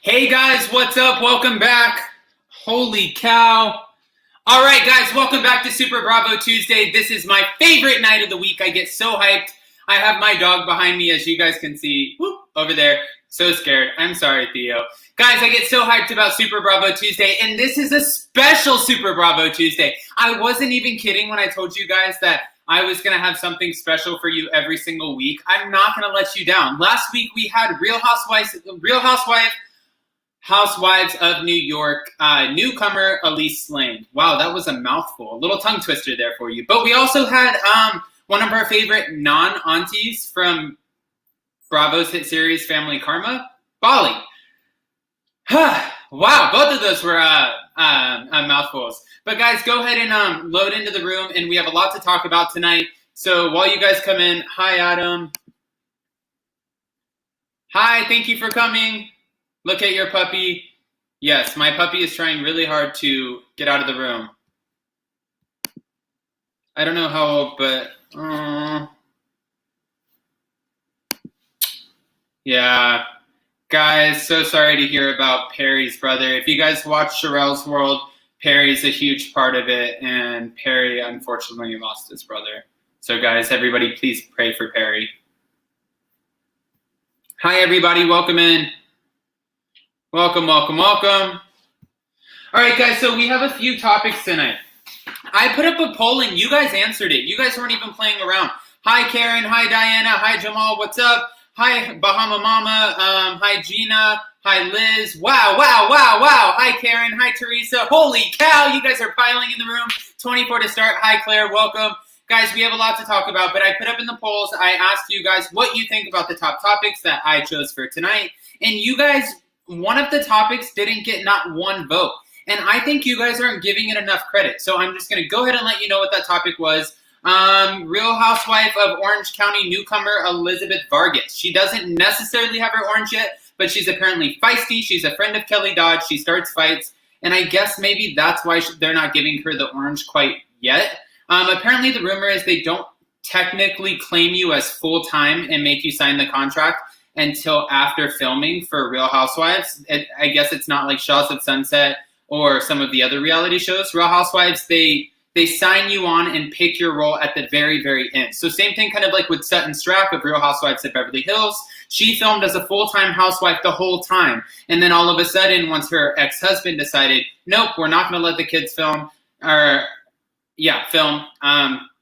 Hey guys, what's up? Welcome back. Holy cow. All right, guys, welcome back to Super Bravo Tuesday. This is my favorite night of the week. I get so hyped. I have my dog behind me, as you guys can see. Whoop, over there. So scared. I'm sorry, Theo. Guys, I get so hyped about Super Bravo Tuesday, and this is a special Super Bravo Tuesday. I wasn't even kidding when I told you guys that I was going to have something special for you every single week. I'm not going to let you down. Last week, we had Housewives of New York, newcomer Elise Lane. Wow, that was a mouthful. A little tongue twister there for you. But we also had one of our favorite non-aunties from Bravo's hit series Family Karma, Bali. Wow, both of those were mouthfuls. But guys, go ahead and load into the room, and we have a lot to talk about tonight. So while you guys come in, hi Adam. Hi, thank you for coming. Look at your puppy. Yes, my puppy is trying really hard to get out of the room. I don't know how old, but yeah. Guys, so sorry to hear about Perry's brother. If you guys watch Sherelle's World, Perry's a huge part of it, and Perry unfortunately lost his brother. So guys, everybody please pray for Perry. Hi everybody, welcome in. Welcome, welcome, welcome. All right, guys, so we have a few topics tonight. I put up a poll and you guys answered it. You guys weren't even playing around. Hi, Karen. Hi, Diana. Hi, Jamal. What's up? Hi, Bahama Mama. Hi, Gina. Hi, Liz. Wow, wow, wow, wow. Hi, Karen. Hi, Teresa. Holy cow, you guys are piling in the room. 24 to start. Hi, Claire. Welcome. Guys, we have a lot to talk about, but I put up in the polls, I asked you guys what you think about the top topics that I chose for tonight. And you guys, one of the topics didn't get not one vote. And I think you guys aren't giving it enough credit. So I'm just going to go ahead and let you know what that topic was. Real Housewife of Orange County newcomer Elizabeth Vargas. She doesn't necessarily have her orange yet, but she's apparently feisty. She's a friend of Kelly Dodd. She starts fights. And I guess maybe that's why they're not giving her the orange quite yet. Apparently the rumor is they don't technically claim you as full-time and make you sign the contract until after filming for Real Housewives. I guess it's not like Shahs of Sunset or some of the other reality shows. Real Housewives, they sign you on and pick your role at the very, very end. So same thing kind of like with Sutton Strack of Real Housewives of Beverly Hills. She filmed as a full-time housewife the whole time. And then all of a sudden, once her ex-husband decided, nope, we're not going to let the kids film,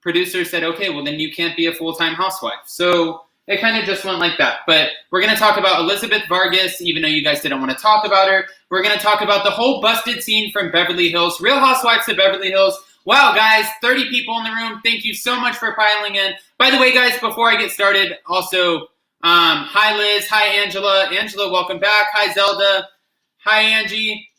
producer said, okay, well then you can't be a full-time housewife. So it kind of just went like that. But we're going to talk about Elizabeth Vargas, even though you guys didn't want to talk about her. We're going to talk about the whole busted scene from Beverly Hills, Real Housewives of Beverly Hills. Wow, guys, 30 people in the room. Thank you so much for piling in. By the way, guys, before I get started, also, hi, Liz. Hi, Angela. Angela, welcome back. Hi, Zelda. Hi, Angie.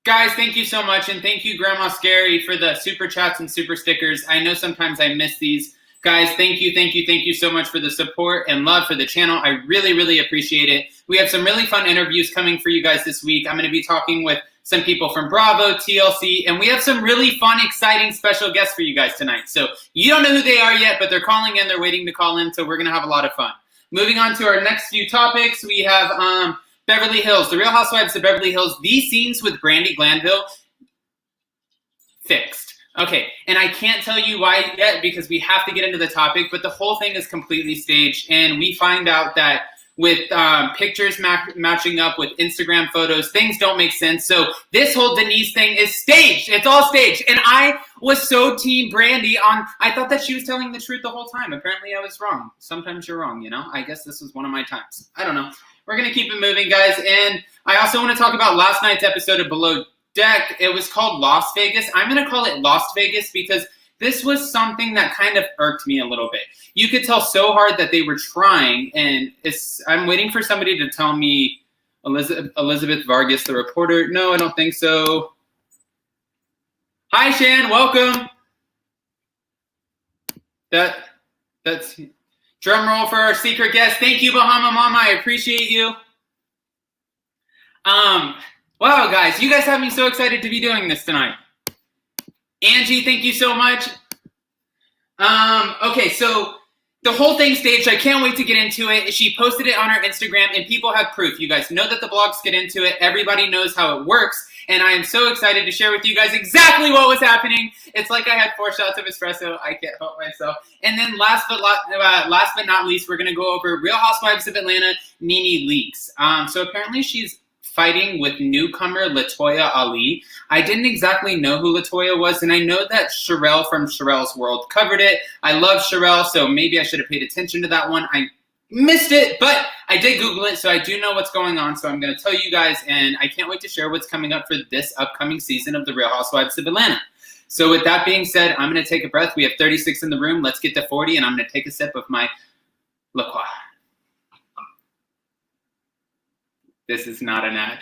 Guys, thank you so much. And thank you, Grandma Scary, for the super chats and super stickers. I know sometimes I miss these. Guys, thank you so much for the support and love for the channel. I really, really appreciate it. We have some really fun interviews coming for you guys this week. I'm going to be talking with some people from Bravo, TLC, and we have some really fun, exciting, special guests for you guys tonight. So you don't know who they are yet, but they're calling in. They're waiting to call in, so we're going to have a lot of fun. Moving on to our next few topics, we have Beverly Hills, the Real Housewives of Beverly Hills. These scenes with Brandi Glanville fixed. Okay, and I can't tell you why yet because we have to get into the topic, but the whole thing is completely staged, and we find out that with pictures matching up with Instagram photos, things don't make sense. So this whole Denise thing is staged. It's all staged. And I was so team Brandi on, I thought that she was telling the truth the whole time. Apparently I was wrong. Sometimes you're wrong, you know? I guess this was one of my times. I don't know. We're going to keep it moving, guys. And I also want to talk about last night's episode of Below Deck. It was called Las Vegas. I'm going to call it Lost Vegas because this was something that kind of irked me a little bit. You could tell so hard that they were trying, and I'm waiting for somebody to tell me Elizabeth Vargas, the reporter. No, I don't think so. Hi, Shan. Welcome. That's drum roll for our secret guest. Thank you, Bahama Mama. I appreciate you. Wow, guys, you guys have me so excited to be doing this tonight. Angie, thank you so much. Okay, so The whole thing staged. I can't wait to get into it. She posted it on her Instagram, and people have proof. You guys know that the blogs get into it. Everybody knows how it works, and I am so excited to share with you guys exactly what was happening. It's like I had 4 shots of espresso. I can't help myself. And then last but not least, we're going to go over Real Housewives of Atlanta, NeNe leaks. So apparently she's fighting with newcomer LaToya Ali. I didn't exactly know who LaToya was, and I know that Sherelle from Sherelle's World covered it. I love Sherelle, so maybe I should have paid attention to that one. I missed it, but I did Google it, so I do know what's going on, so I'm going to tell you guys, and I can't wait to share what's coming up for this upcoming season of The Real Housewives of Atlanta. So with that being said, I'm going to take a breath. We have 36 in the room. Let's get to 40, and I'm going to take a sip of my LaCroix. This is not an ad.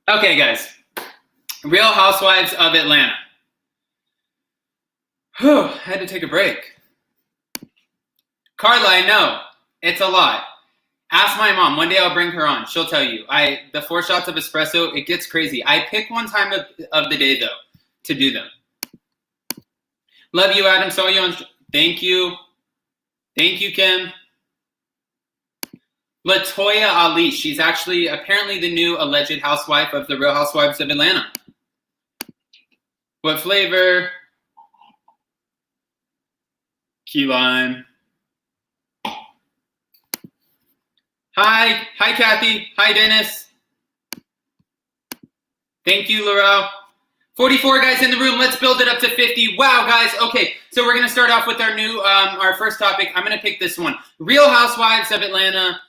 Okay, guys. Real Housewives of Atlanta. Whew, I had to take a break. Carla, I know. It's a lot. Ask my mom. One day I'll bring her on. She'll tell you. The 4 shots of espresso, it gets crazy. I pick one time of the day, though, to do them. Love you, Adam. Saw you on... Thank you. Thank you, Kim. LaToya Ali. She's actually apparently the new alleged housewife of the Real Housewives of Atlanta. What flavor? Key lime. Hi. Hi, Kathy. Hi, Dennis. Thank you, Laurel. 44 guys in the room. Let's build it up to 50. Wow, guys. Okay, so we're going to start off with our new, our first topic. I'm going to pick this one. Real Housewives of Atlanta.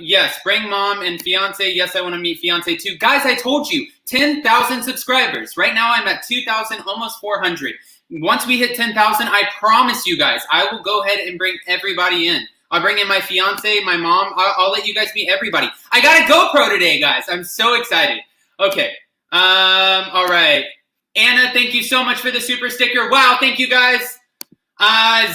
Yes, bring mom and fiance. Yes, I want to meet fiance too. Guys, I told you, 10,000 subscribers. Right now I'm at 2,000, almost 400. Once we hit 10,000, I promise you guys, I will go ahead and bring everybody in. I'll bring in my fiance, my mom. I'll let you guys meet everybody. I got a GoPro today, guys. I'm so excited. Okay. All right. Anna, thank you so much for the super sticker. Wow, thank you guys.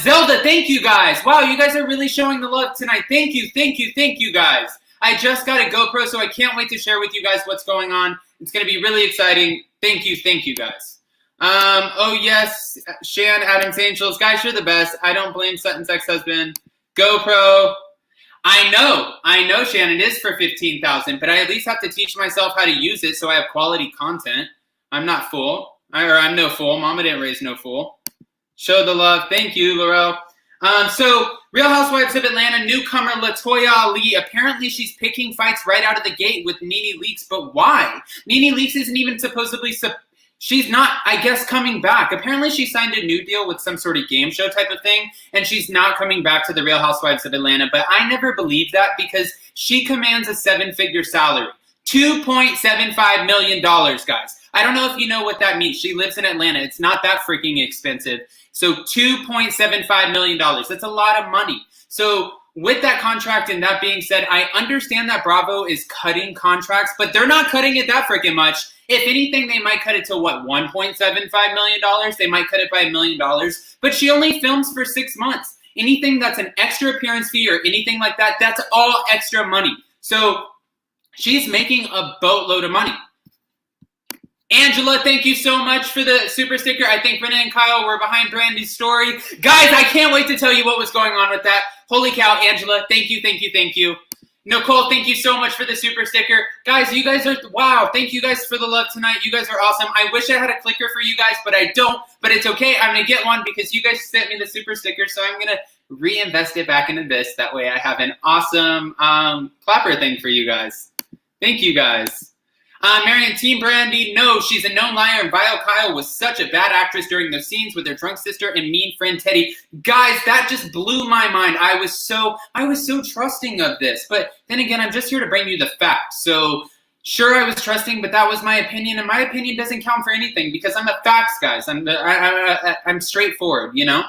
Zelda, thank you guys. Wow, you guys are really showing the love tonight. Thank you, thank you, thank you guys. I just got a GoPro, so I can't wait to share with you guys what's going on. It's going to be really exciting. Thank you guys. Oh yes, Shan, Adam's Angels. Guys, you're the best. I don't blame Sutton's ex-husband. GoPro. I know, Shannon, it is for 15,000, but I at least have to teach myself how to use it so I have quality content. I'm not fool. I'm no fool. Mama didn't raise no fool. Show the love. Thank you, Laurel. So, Real Housewives of Atlanta, newcomer LaToya Ali. Apparently, she's picking fights right out of the gate with NeNe Leakes, but why? NeNe Leakes isn't even supposedly... She's not, I guess, coming back. Apparently, she signed a new deal with some sort of game show type of thing, and she's not coming back to the Real Housewives of Atlanta. But I never believed that because she commands a 7-figure salary. $2.75 million, guys. I don't know if you know what that means. She lives in Atlanta. It's not that freaking expensive. So $2.75 million. That's a lot of money. So with that contract and that being said, I understand that Bravo is cutting contracts, but they're not cutting it that freaking much. If anything, they might cut it to, what, $1.75 million? They might cut it by $1 million. But she only films for 6 months. Anything that's an extra appearance fee or anything like that, that's all extra money. So she's making a boatload of money. Angela, thank you so much for the super sticker. I think Brenna and Kyle were behind Brandy's story. Guys, I can't wait to tell you what was going on with that. Holy cow, Angela, thank you. Nicole, thank you so much for the super sticker. Guys, you guys are, wow, thank you guys for the love tonight. You guys are awesome. I wish I had a clicker for you guys, but I don't. But it's okay. I'm going to get one because you guys sent me the super sticker, so I'm going to reinvest it back into this. That way I have an awesome clapper thing for you guys. Thank you guys. Marion, Team Brandy, no, she's a known liar, and Vile Kyle was such a bad actress during those scenes with her drunk sister and mean friend Teddy. Guys, that just blew my mind. I was so trusting of this. But then again, I'm just here to bring you the facts. So sure, I was trusting, but that was my opinion, and my opinion doesn't count for anything because I'm a facts, guys. I'm straightforward, you know?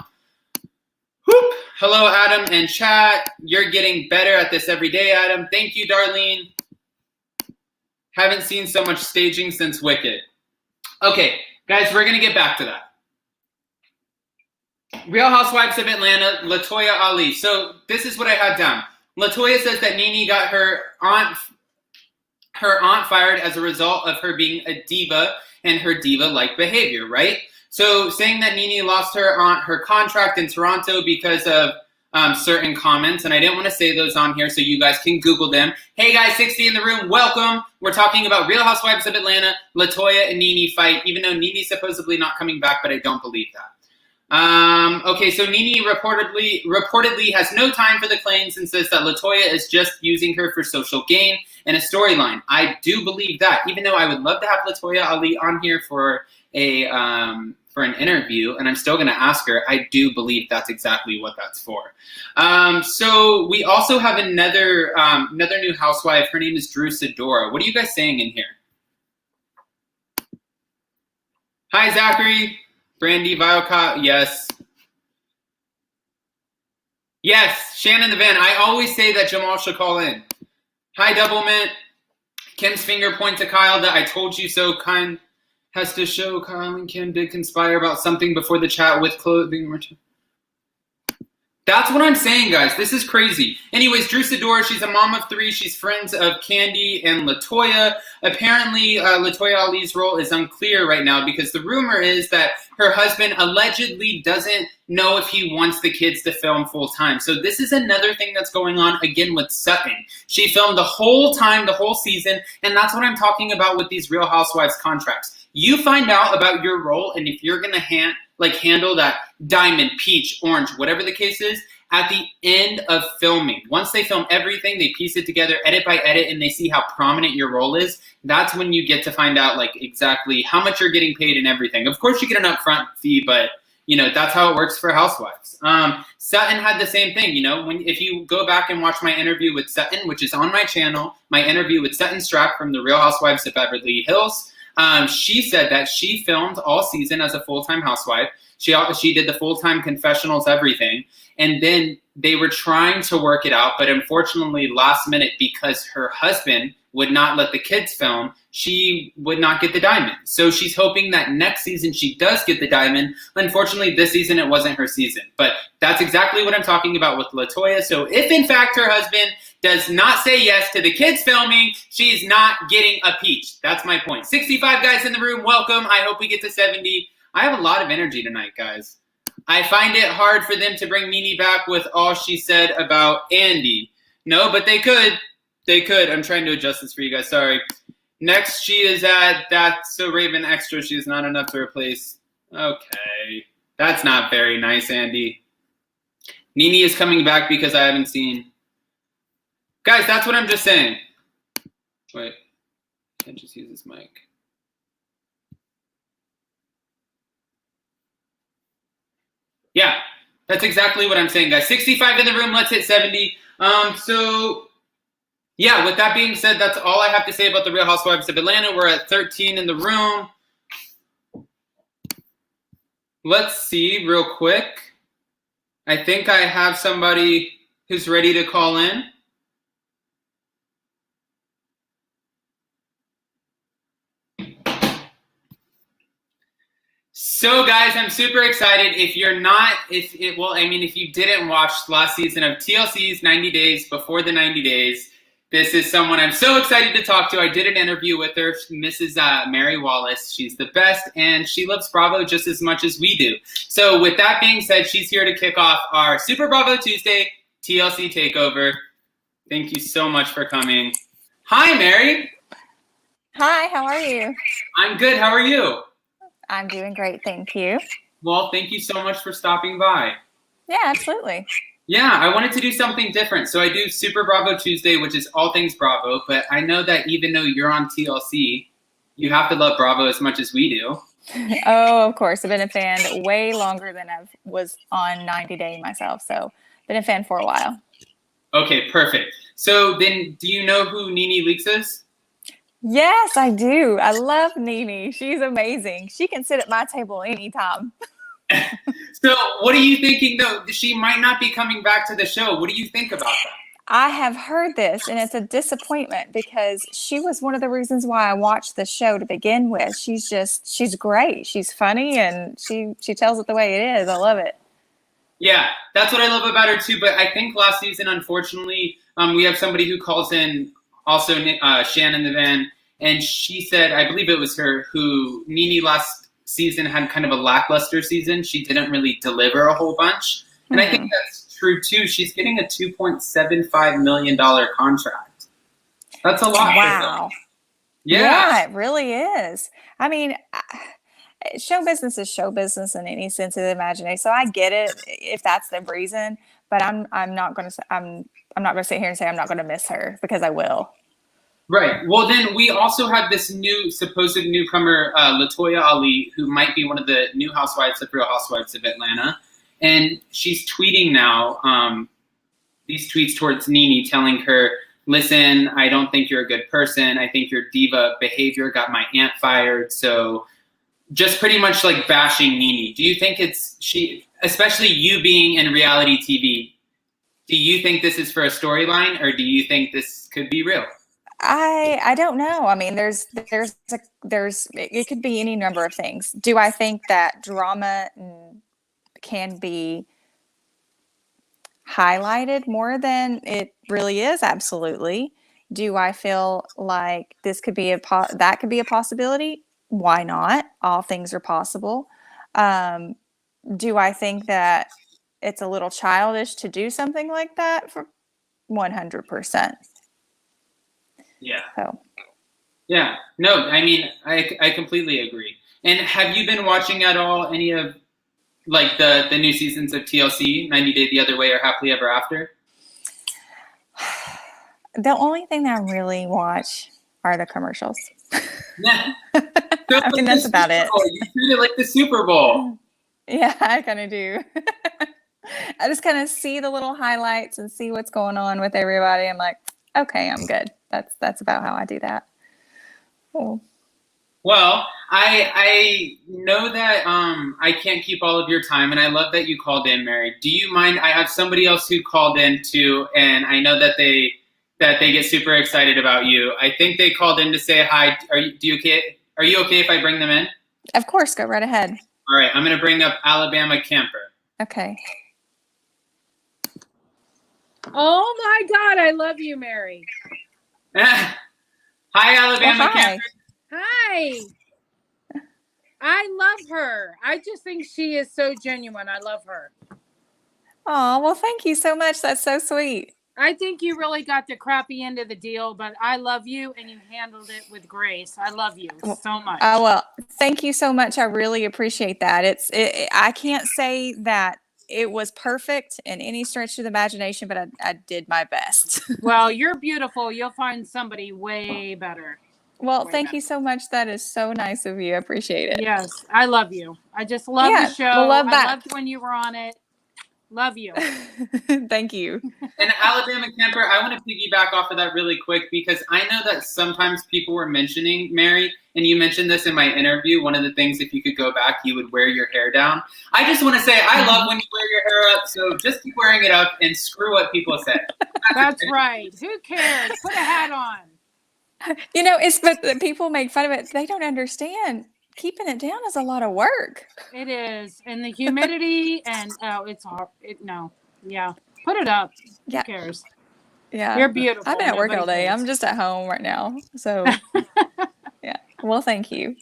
Whoop. Hello, Adam and chat. You're getting better at this every day, Adam. Thank you, Darlene. Haven't seen so much staging since Wicked. Okay, guys, we're going to get back to that. Real Housewives of Atlanta, LaToya Ali. So this is what I had down. LaToya says that NeNe got her aunt fired as a result of her being a diva and her diva-like behavior, right? So saying that NeNe lost her contract in Toronto because of certain comments, and I didn't want to say those on here, so you guys can Google them. Hey guys, 60 in the room, welcome. We're talking about Real Housewives of Atlanta, LaToya and NeNe fight, even though NeNe's supposedly not coming back, but I don't believe that. Okay, so NeNe reportedly has no time for the claims and says that LaToya is just using her for social gain and a storyline. I do believe that, even though I would love to have LaToya Ali on here for an interview, and I'm still going to ask her. I do believe that's exactly what that's for. So we also have another new housewife. Her name is Drew Sidora. What are you guys saying in here? Hi, Zachary. Brandy, Viocott, yes. Yes, Shannon the Van. I always say that Jamal should call in. Hi, Double Mint. Kim's finger point to Kyle that I told you so kind has to show Kyle and Kim did conspire about something before the chat with clothing. That's what I'm saying, guys. This is crazy. Anyways, Drew Sidora, she's a mom of 3. She's friends of Kandi and LaToya. Apparently, LaToya Ali's role is unclear right now because the rumor is that her husband allegedly doesn't know if he wants the kids to film full time. So this is another thing that's going on again with Sutton. She filmed the whole time, the whole season, and that's what I'm talking about with these Real Housewives contracts. You find out about your role, and if you're going to handle that diamond, peach, orange, whatever the case is, at the end of filming. Once they film everything, they piece it together, edit by edit, and they see how prominent your role is. That's when you get to find out exactly how much you're getting paid and everything. Of course, you get an upfront fee, but that's how it works for housewives. Sutton had the same thing. If you go back and watch my interview with Sutton, which is on my channel, my interview with Sutton Strack from the Real Housewives of Beverly Hills, she said that she filmed all season as a full-time housewife. She did the full-time confessionals, everything. And then they were trying to work it out, but unfortunately last minute, because her husband would not let the kids film, she would not get the diamond. So she's hoping that next season she does get the diamond. Unfortunately, this season it wasn't her season. But that's exactly what I'm talking about with LaToya. So if in fact her husband does not say yes to the kids filming, she's not getting a peach. That's my point. 65 guys in the room, welcome. I hope we get to 70. I have a lot of energy tonight, guys. I find it hard for them to bring NeNe back with all she said about Andy. No, but they could. They could. I'm trying to adjust this for you guys. Sorry. Next, she is at That's So Raven Extra. She is not enough to replace. Okay. That's not very nice, Andy. NeNe is coming back because I haven't seen. Guys, that's what I'm just saying. Wait. I can't just use this mic. Yeah, that's exactly what I'm saying, guys. 65 in the room. Let's hit 70. So, yeah, with that being said, that's all I have to say about the Real Housewives of Atlanta. We're at 13 in the room. Let's see real quick. I think I have somebody who's ready to call in. So guys, I'm super excited. If you didn't watch last season of TLC's 90 Days Before the 90 Days, this is someone I'm so excited to talk to. I did an interview with her, Mrs. Mary Wallace. She's the best, and she loves Bravo just as much as we do. So with that being said, she's here to kick off our Super Bravo Tuesday TLC Takeover. Thank you so much for coming. Hi, Mary. Hi, how are you? I'm good. How are you? I'm doing great, thank you. Well, thank you so much for stopping by. Yeah, absolutely. Yeah, I wanted to do something different. So I do Super Bravo Tuesday, which is all things Bravo. But I know that even though you're on TLC, you have to love Bravo as much as we do. Oh, of course. I've been a fan way longer than I was on 90 Day myself. So been a fan for a while. Okay, perfect. So then do you know who NeNe Leakes is? Yes, I do. I love NeNe. She's amazing. She can sit at my table anytime. So what are you thinking, though? She might not be coming back to the show. What do you think about that? I have heard this, and it's a disappointment because she was one of the reasons why I watched the show to begin with. She's great. She's funny, and she tells it the way it is. I love it. Yeah, that's what I love about her, too. But I think last season, unfortunately, we have somebody who calls in, also Shannon the Van, and she said, I believe it was her, who NeNe last season had kind of a lackluster season. She didn't really deliver a whole bunch. And I think that's true, too. She's getting a $2.75 million contract. That's a lot. Wow. Yeah, it really is. I mean, show business is show business in any sense of the imagination. So I get it if that's the reason, but I'm not going to sit here and say I'm not going to miss her, because I will. Right. Well, then we also have this new supposed newcomer, LaToya Ali, who might be one of the new housewives of Real Housewives of Atlanta. And she's tweeting now these tweets towards NeNe telling her, listen, I don't think you're a good person. I think your diva behavior got my aunt fired. So just pretty much like bashing NeNe. Do you think especially you being in reality TV, do you think this is for a storyline, or do you think this could be real? I don't know. I mean, it could be any number of things. Do I think that drama can be highlighted more than it really is? Absolutely. Do I feel like this could be that could be a possibility? Why not? All things are possible. Do I think that it's a little childish to do something like that? For 100%. Yeah. So. Yeah. No, I mean, I completely agree. And have you been watching at all any of like the new seasons of TLC, 90 Day the Other Way or Happily Ever After? The only thing that I really watch are the commercials. Yeah. I mean, that's about it. You treat it like the Super Bowl. Yeah, I kind of do. I just kind of see the little highlights and see what's going on with everybody. I'm like, okay, I'm good. That's about how I do that. Oh. Well, I know that I can't keep all of your time, and I love that you called in, Mary. Do you mind? I have somebody else who called in too, and I know that they get super excited about you. I think they called in to say hi. Are you okay if I bring them in? Of course, go right ahead. All right, I'm going to bring up Alabama Camper. Okay. Oh my God, I love you, Mary. Hi, Alabama Camper. Hi. I love her. I just think she is so genuine. I love her. Oh, well, thank you so much. That's so sweet. I think you really got the crappy end of the deal, but I love you and you handled it with grace. I love you so much. Well, thank you so much. I really appreciate that. I can't say that it was perfect in any stretch of the imagination, but I did my best. Well, you're beautiful. You'll find somebody way better. Well, thank you so much. That is so nice of you. I appreciate it. Yes, I love you. I just love the show. Well, love that. I loved when you were on it. Love you. Thank you. And Alabama Camper, I want to piggyback off of that really quick, because I know that sometimes people were mentioning, Mary, and you mentioned this in my interview, one of the things, if you could go back, you would wear your hair down. I just want to say, I love when you wear your hair up, so just keep wearing it up and screw what people say. That's right. Who cares? Put a hat on. You know, but people make fun of it. They don't understand. Keeping it down is a lot of work. It is. And the humidity and it's hard. Yeah. Put it up. Yeah. Who cares? Yeah. You're beautiful. I've been at work Nobody all day. cares. I'm just at home right now. So yeah. Well, thank you.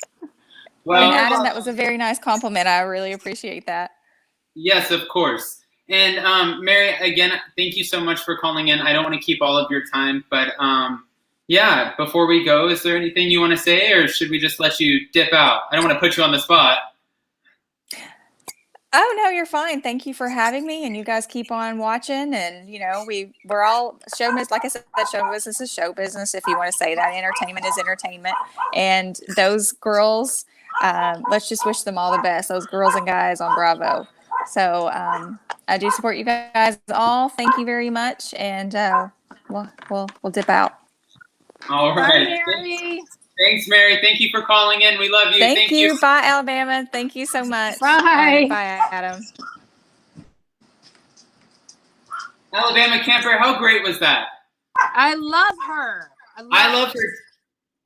Well, and Adam, that was a very nice compliment. I really appreciate that. Yes, of course. And Mary, again, thank you so much for calling in. I don't want to keep all of your time, but yeah, before we go, is there anything you want to say, or should we just let you dip out? I don't want to put you on the spot. Oh, no, you're fine. Thank you for having me, and you guys keep on watching. And, you know, we're all show business. Like I said, show business is show business, if you want to say that. Entertainment is entertainment. And those girls, let's just wish them all the best, those girls and guys on Bravo. So I do support you guys all. Thank you very much. And we'll dip out. All right. Bye, Mary. Thanks, Mary. Thank you for calling in. We love you. Thank you. Bye, Alabama. Thank you so much. Bye. Right, bye, Adam. Alabama Camper, how great was that? I love her. I love her.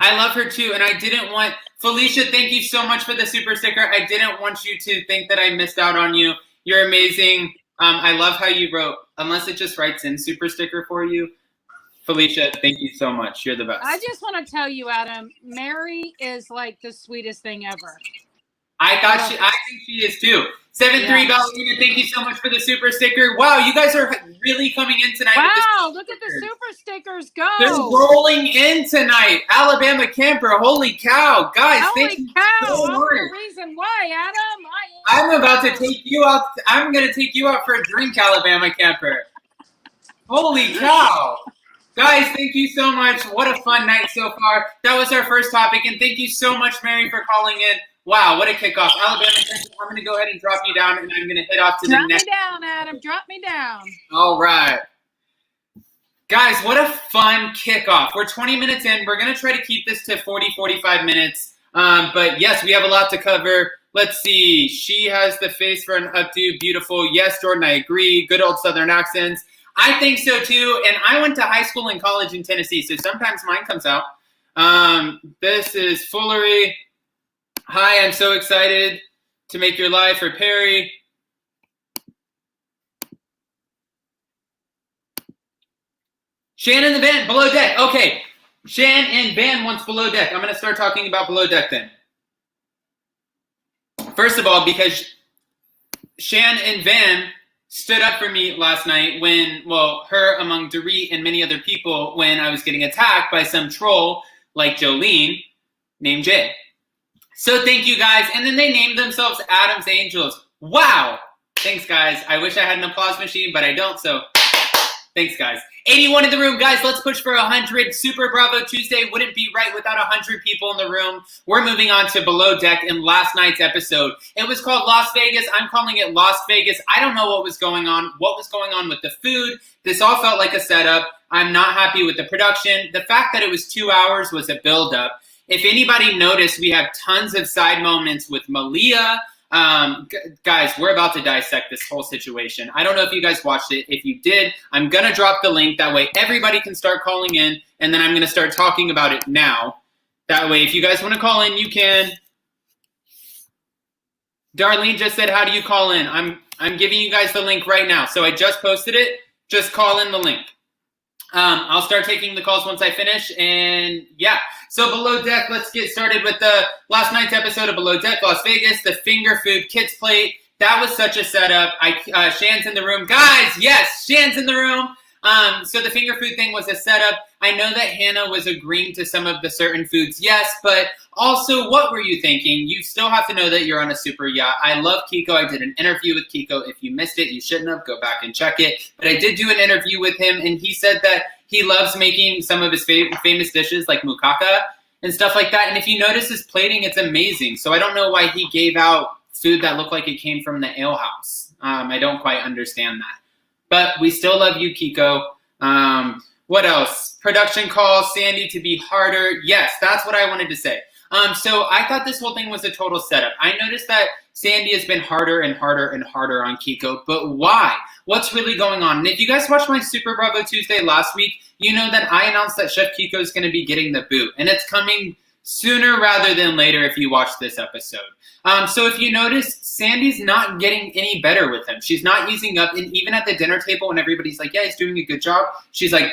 I love her too. And I didn't want Felicia, thank you so much for the super sticker. I didn't want you to think that I missed out on you. You're amazing. I love how you wrote, unless it just writes in super sticker for you. Felicia, thank you so much. You're the best. I just want to tell you, Adam, Mary is like the sweetest thing ever. I think she is too. 7-3 Ballerina, thank you so much for the super sticker. Wow, you guys are really coming in tonight. Wow, look at the super stickers go. They're rolling in tonight. Alabama camper, holy cow. Guys, thank you so much. The reason why, Adam. I'm about to take you out. I'm going to take you out for a drink, Alabama camper. Holy cow. Guys, thank you so much. What a fun night so far. That was our first topic, and thank you so much, Mary, for calling in. Wow, what a kickoff. Alabama, I'm going to go ahead and drop you down, and I'm going to head off to the next. Drop me down, Adam. Drop me down. All right. Guys, what a fun kickoff. We're 20 minutes in. We're going to try to keep this to 40, 45 minutes. But, yes, we have a lot to cover. Let's see. She has the face for an updo. Beautiful. Yes, Jordan, I agree. Good old Southern accents. I think so, too. And I went to high school and college in Tennessee, so sometimes mine comes out. This is foolery. Hi, I'm so excited to make your life for Perry. Shan in the van, below deck. Okay, Shan and Van wants below deck. I'm going to start talking about below deck then. First of all, because Shan and Van stood up for me last night when, well, her among Dorit and many other people when I was getting attacked by some troll like Jolene named Jay. So thank you guys. And then they named themselves Adam's Angels. Wow. Thanks, guys. I wish I had an applause machine, but I don't, so thanks, guys. 81 in the room. Guys, let's push for 100. Super Bravo Tuesday wouldn't be right without 100 people in the room. We're moving on to Below Deck in last night's episode. It was called Las Vegas. I'm calling it Las Vegas. I don't know what was going on with the food. This all felt like a setup. I'm not happy with the production. The fact that it was 2 hours was a buildup. If anybody noticed, we have tons of side moments with Malia. Guys, we're about to dissect this whole situation. I don't know if you guys watched it. If you did, I'm going to drop the link. That way everybody can start calling in, and then I'm going to start talking about it now. That way, if you guys want to call in, you can. Darlene just said, how do you call in? I'm giving you guys the link right now. So I just posted it. Just call in the link. I'll start taking the calls once I finish, and yeah. So Below Deck, let's get started with the last night's episode of Below Deck Las Vegas, the finger food kids plate. That was such a setup. Shan's in the room. Guys, yes, Shan's in the room. So the finger food thing was a setup. I know that Hannah was agreeing to some of the certain foods, yes, but also, what were you thinking? You still have to know that you're on a super yacht. I love Kiko. I did an interview with Kiko. If you missed it, you shouldn't have. Go back and check it. But I did do an interview with him, and he said that he loves making some of his famous dishes like mukaka and stuff like that. And if you notice his plating, it's amazing. So I don't know why he gave out food that looked like it came from the ale house. I don't quite understand that. But we still love you, Kiko. What else? Production call, Sandy to be harder. Yes, that's what I wanted to say. So I thought this whole thing was a total setup. I noticed that Sandy has been harder and harder and harder on Kiko, but why? What's really going on? And if you guys watched my Super Bravo Tuesday last week, you know that I announced that Chef Kiko is going to be getting the boot, and it's coming sooner rather than later if you watch this episode. So if you notice, Sandy's not getting any better with him. She's not easing up, and even at the dinner table when everybody's like, yeah, he's doing a good job, she's like,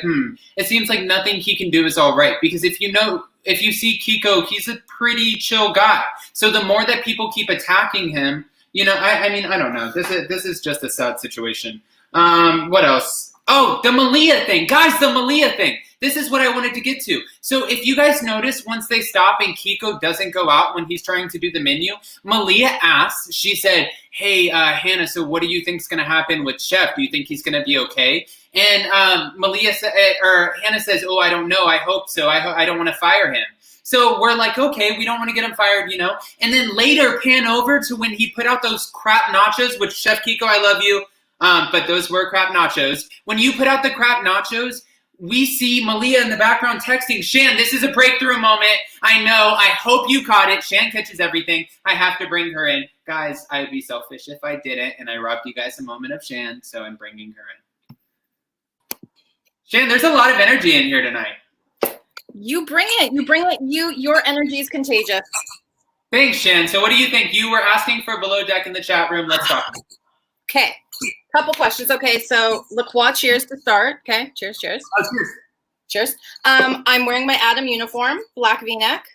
it seems like nothing he can do is all right. Because if you see Kiko, he's a pretty chill guy. So the more that people keep attacking him, I mean, I don't know. This is just a sad situation. What else? Oh, the Malia thing. Guys, the Malia thing. This is what I wanted to get to. So if you guys notice, once they stop and Kiko doesn't go out when he's trying to do the menu, Malia asks, she said, hey, Hannah, so what do you think is going to happen with Chef? Do you think he's going to be okay? And Hannah says, oh, I don't know. I hope so. I don't want to fire him. So we're like, okay, we don't want to get him fired, And then later pan over to when he put out those crap nachos, which Chef Kiko, I love you, but those were crap nachos. When you put out the crap nachos, we see Malia in the background texting, Shan, this is a breakthrough moment. I know. I hope you caught it. Shan catches everything. I have to bring her in. Guys, I would be selfish if I didn't, and I robbed you guys a moment of Shan, so I'm bringing her in. Shan, there's a lot of energy in here tonight. You bring it. Your energy is contagious. Thanks, Shan. So what do you think? You were asking for Below Deck in the chat room. Let's talk. Okay. Couple questions. Okay, so LaCroix, cheers to start. Okay, cheers. Oh, cheers. Cheers. I'm wearing my Adam uniform, black V-neck.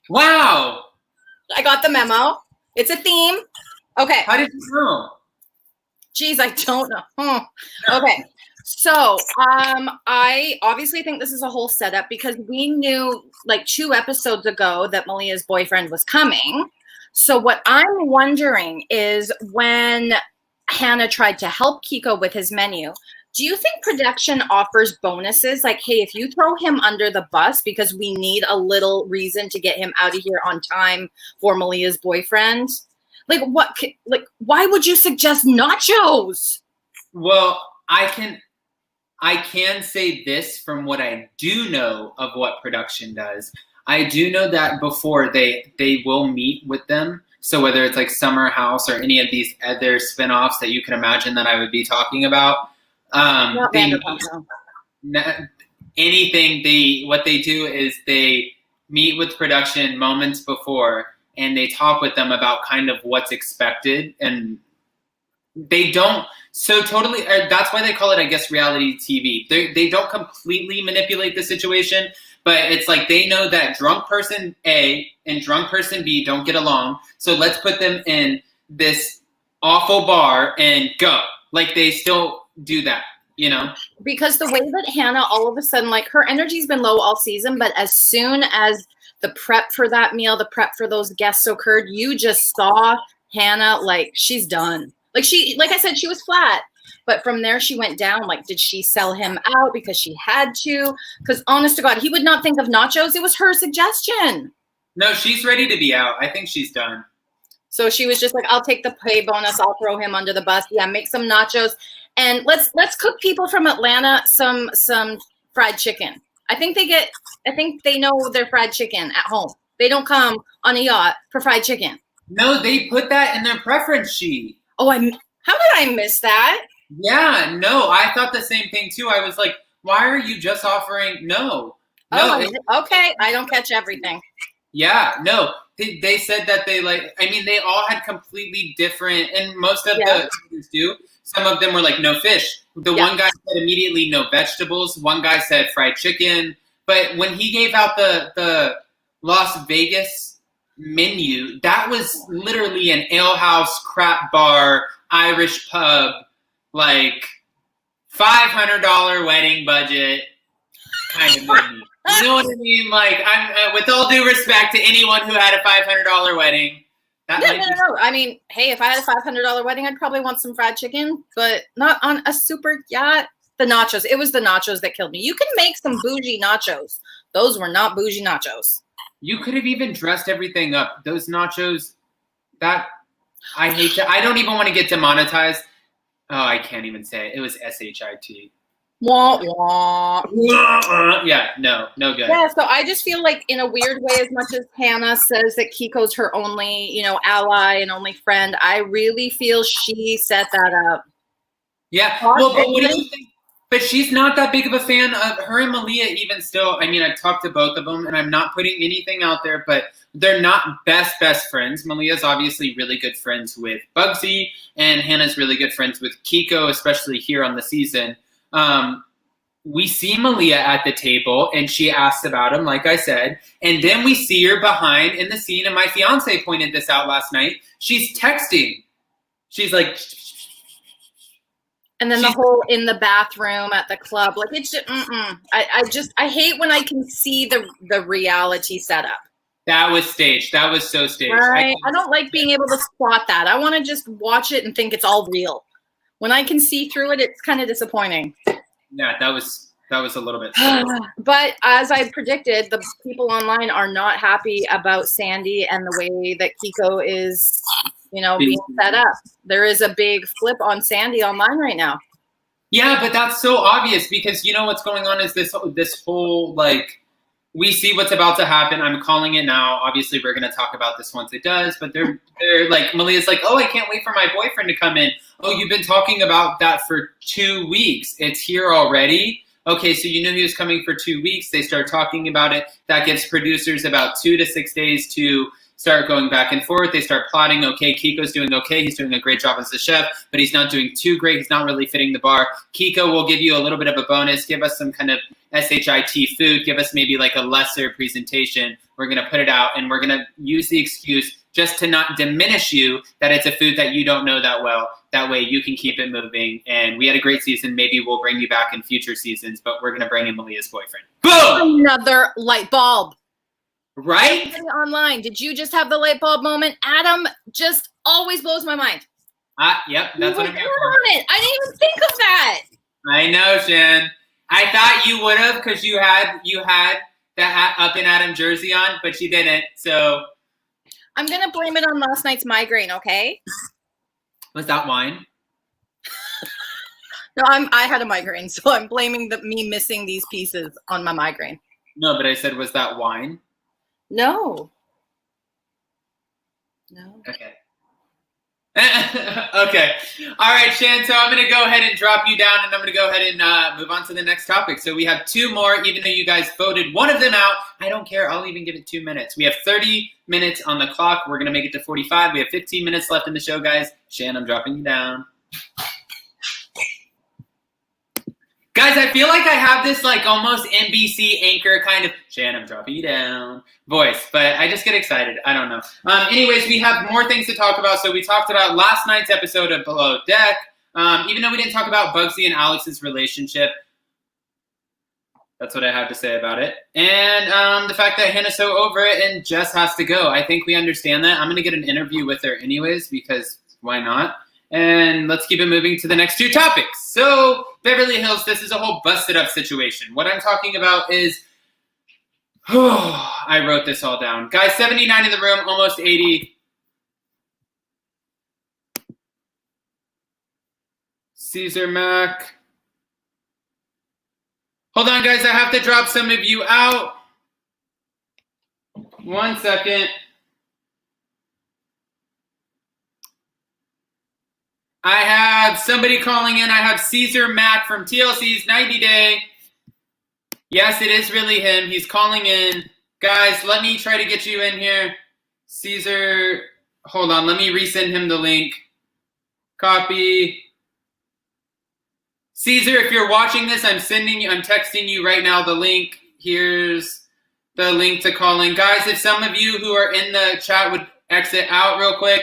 Wow. I got the memo. It's a theme. Okay. How did you know? Geez, I don't know. Okay. So, I obviously think this is a whole setup because we knew like 2 episodes ago that Malia's boyfriend was coming. So what I'm wondering is when Hannah tried to help Kiko with his menu, do you think production offers bonuses? Like, hey, if you throw him under the bus because we need a little reason to get him out of here on time for Malia's boyfriend? Like, what? Like, why would you suggest nachos? Well, I can say this from what I do know of what production does. I do know that before they will meet with them. So whether it's like Summer House or any of these other spinoffs that you can imagine that I would be talking about, what they do is they meet with production moments before and they talk with them about kind of what's expected, and they don't totally. That's why they call it, I guess, reality TV. They don't completely manipulate the situation, but it's like they know that drunk person A and drunk person B don't get along, so let's put them in this awful bar and go. Like they still do that, you know? Because the way that Hannah all of a sudden, like her energy's been low all season, but as soon as the prep for that meal, the prep for those guests occurred, you just saw Hannah like she's done. Like I said, she was flat. But from there, she went down. Like, did she sell him out because she had to? Because honest to God, he would not think of nachos. It was her suggestion. No, she's ready to be out. I think she's done. So she was just like, I'll take the pay bonus. I'll throw him under the bus. Yeah, make some nachos. And let's cook people from Atlanta some fried chicken. I think they know their fried chicken at home. They don't come on a yacht for fried chicken. No, they put that in their preference sheet. Oh, how did I miss that? Yeah, no, I thought the same thing too. I was like, why are you just offering? No. Okay. I don't catch everything. Yeah, no. They said that they all had completely different, and most of the things do. Some of them were like no fish. The one guy said immediately no vegetables. One guy said fried chicken. But when he gave out the Las Vegas menu, that was literally an alehouse, crap bar, Irish pub, like $500 wedding budget kind of menu. You know what I mean? Like, I'm with all due respect to anyone who had a $500 wedding. No. I mean, hey, if I had a $500 wedding, I'd probably want some fried chicken, but not on a super yacht. The nachos. It was the nachos that killed me. You can make some bougie nachos. Those were not bougie nachos. You could have even dressed everything up. Those nachos, I don't even want to get demonetized. Oh, I can't even say it. It was SHIT. Wah, wah. Yeah, no good. Yeah, so I just feel like in a weird way, as much as Hannah says that Kiko's her only, ally and only friend, I really feel she set that up. Yeah, well, but what do you think? But she's not that big of a fan of her and Malia even still. I mean, I've talked to both of them, and I'm not putting anything out there, but they're not best friends. Malia's obviously really good friends with Bugsy, and Hannah's really good friends with Kiko, especially here on the season. We see Malia at the table, and she asks about him, like I said, and then we see her behind in the scene, and my fiance pointed this out last night. She's texting. She's like... And then the whole in the bathroom at the club, like it's just, I hate when I can see the reality setup. That was staged. That was so staged. Right? I don't like being able to spot that. I want to just watch it and think it's all real. When I can see through it, it's kind of disappointing. Yeah, that was a little bit. But as I predicted, the people online are not happy about Sandy and the way that Kiko is, being set up. There is a big flip on Sandy online right now. Yeah, but that's so obvious because what's going on is this whole like we see what's about to happen. I'm calling it now. Obviously, we're going to talk about this once it does. But they're like Malia's like, oh, I can't wait for my boyfriend to come in. Oh, you've been talking about that for 2 weeks. It's here already. Okay, so you knew he was coming for 2 weeks. They start talking about it. That gives producers about 2 to 6 days to start going back and forth. They start plotting, okay, Kiko's doing okay. He's doing a great job as the chef, but he's not doing too great. He's not really fitting the bar. Kiko will give you a little bit of a bonus, give us some kind of SHIT food. Give us maybe like a lesser presentation. We're going to put it out, and we're going to use the excuse just to not diminish you that it's a food that you don't know that well. That way you can keep it moving. And we had a great season. Maybe we'll bring you back in future seasons, but we're going to bring in Malia's boyfriend. Boom! Another light bulb. Right? Everybody online, did you just have the light bulb moment? Adam just always blows my mind. Yep, that's what I'm here for. On it. I didn't even think of that. I know, Shan. I thought you would have because you had the Up and Adam jersey on, but you didn't. So I'm gonna blame it on last night's migraine. Okay. Was that wine? No, I had a migraine, so I'm blaming me missing these pieces on my migraine. No, but I said, was that wine? No. Okay. Okay. All right, Shan. So I'm going to go ahead and drop you down, and I'm going to go ahead and move on to the next topic. So we have 2 more, even though you guys voted one of them out. I don't care. I'll even give it 2 minutes. We have 30 minutes on the clock. We're going to make it to 45. We have 15 minutes left in the show, guys. Shan, I'm dropping you down. Guys, I feel like I have this like almost NBC anchor kind of Shan, I'm dropping you down voice, but I just get excited. I don't know. Anyways, we have more things to talk about. So we talked about last night's episode of Below Deck. Even though we didn't talk about Bugsy and Alex's relationship, that's what I have to say about it. And the fact that Hannah's so over it and Jess has to go. I think we understand that. I'm going to get an interview with her anyways because why not? And let's keep it moving to the next 2 topics. So, Beverly Hills, this is a whole busted up situation. What I'm talking about is, I wrote this all down. Guys, 79 in the room, almost 80. Caesar Mack. Hold on, guys, I have to drop some of you out. 1 second. I have somebody calling in. I have Caesar Mack from TLC's 90 Day. Yes, it is really him. He's calling in. Guys, let me try to get you in here. Caesar, hold on. Let me resend him the link. Copy. Caesar, if you're watching this, I'm texting you right now the link. Here's the link to call in. Guys, if some of you who are in the chat would exit out real quick.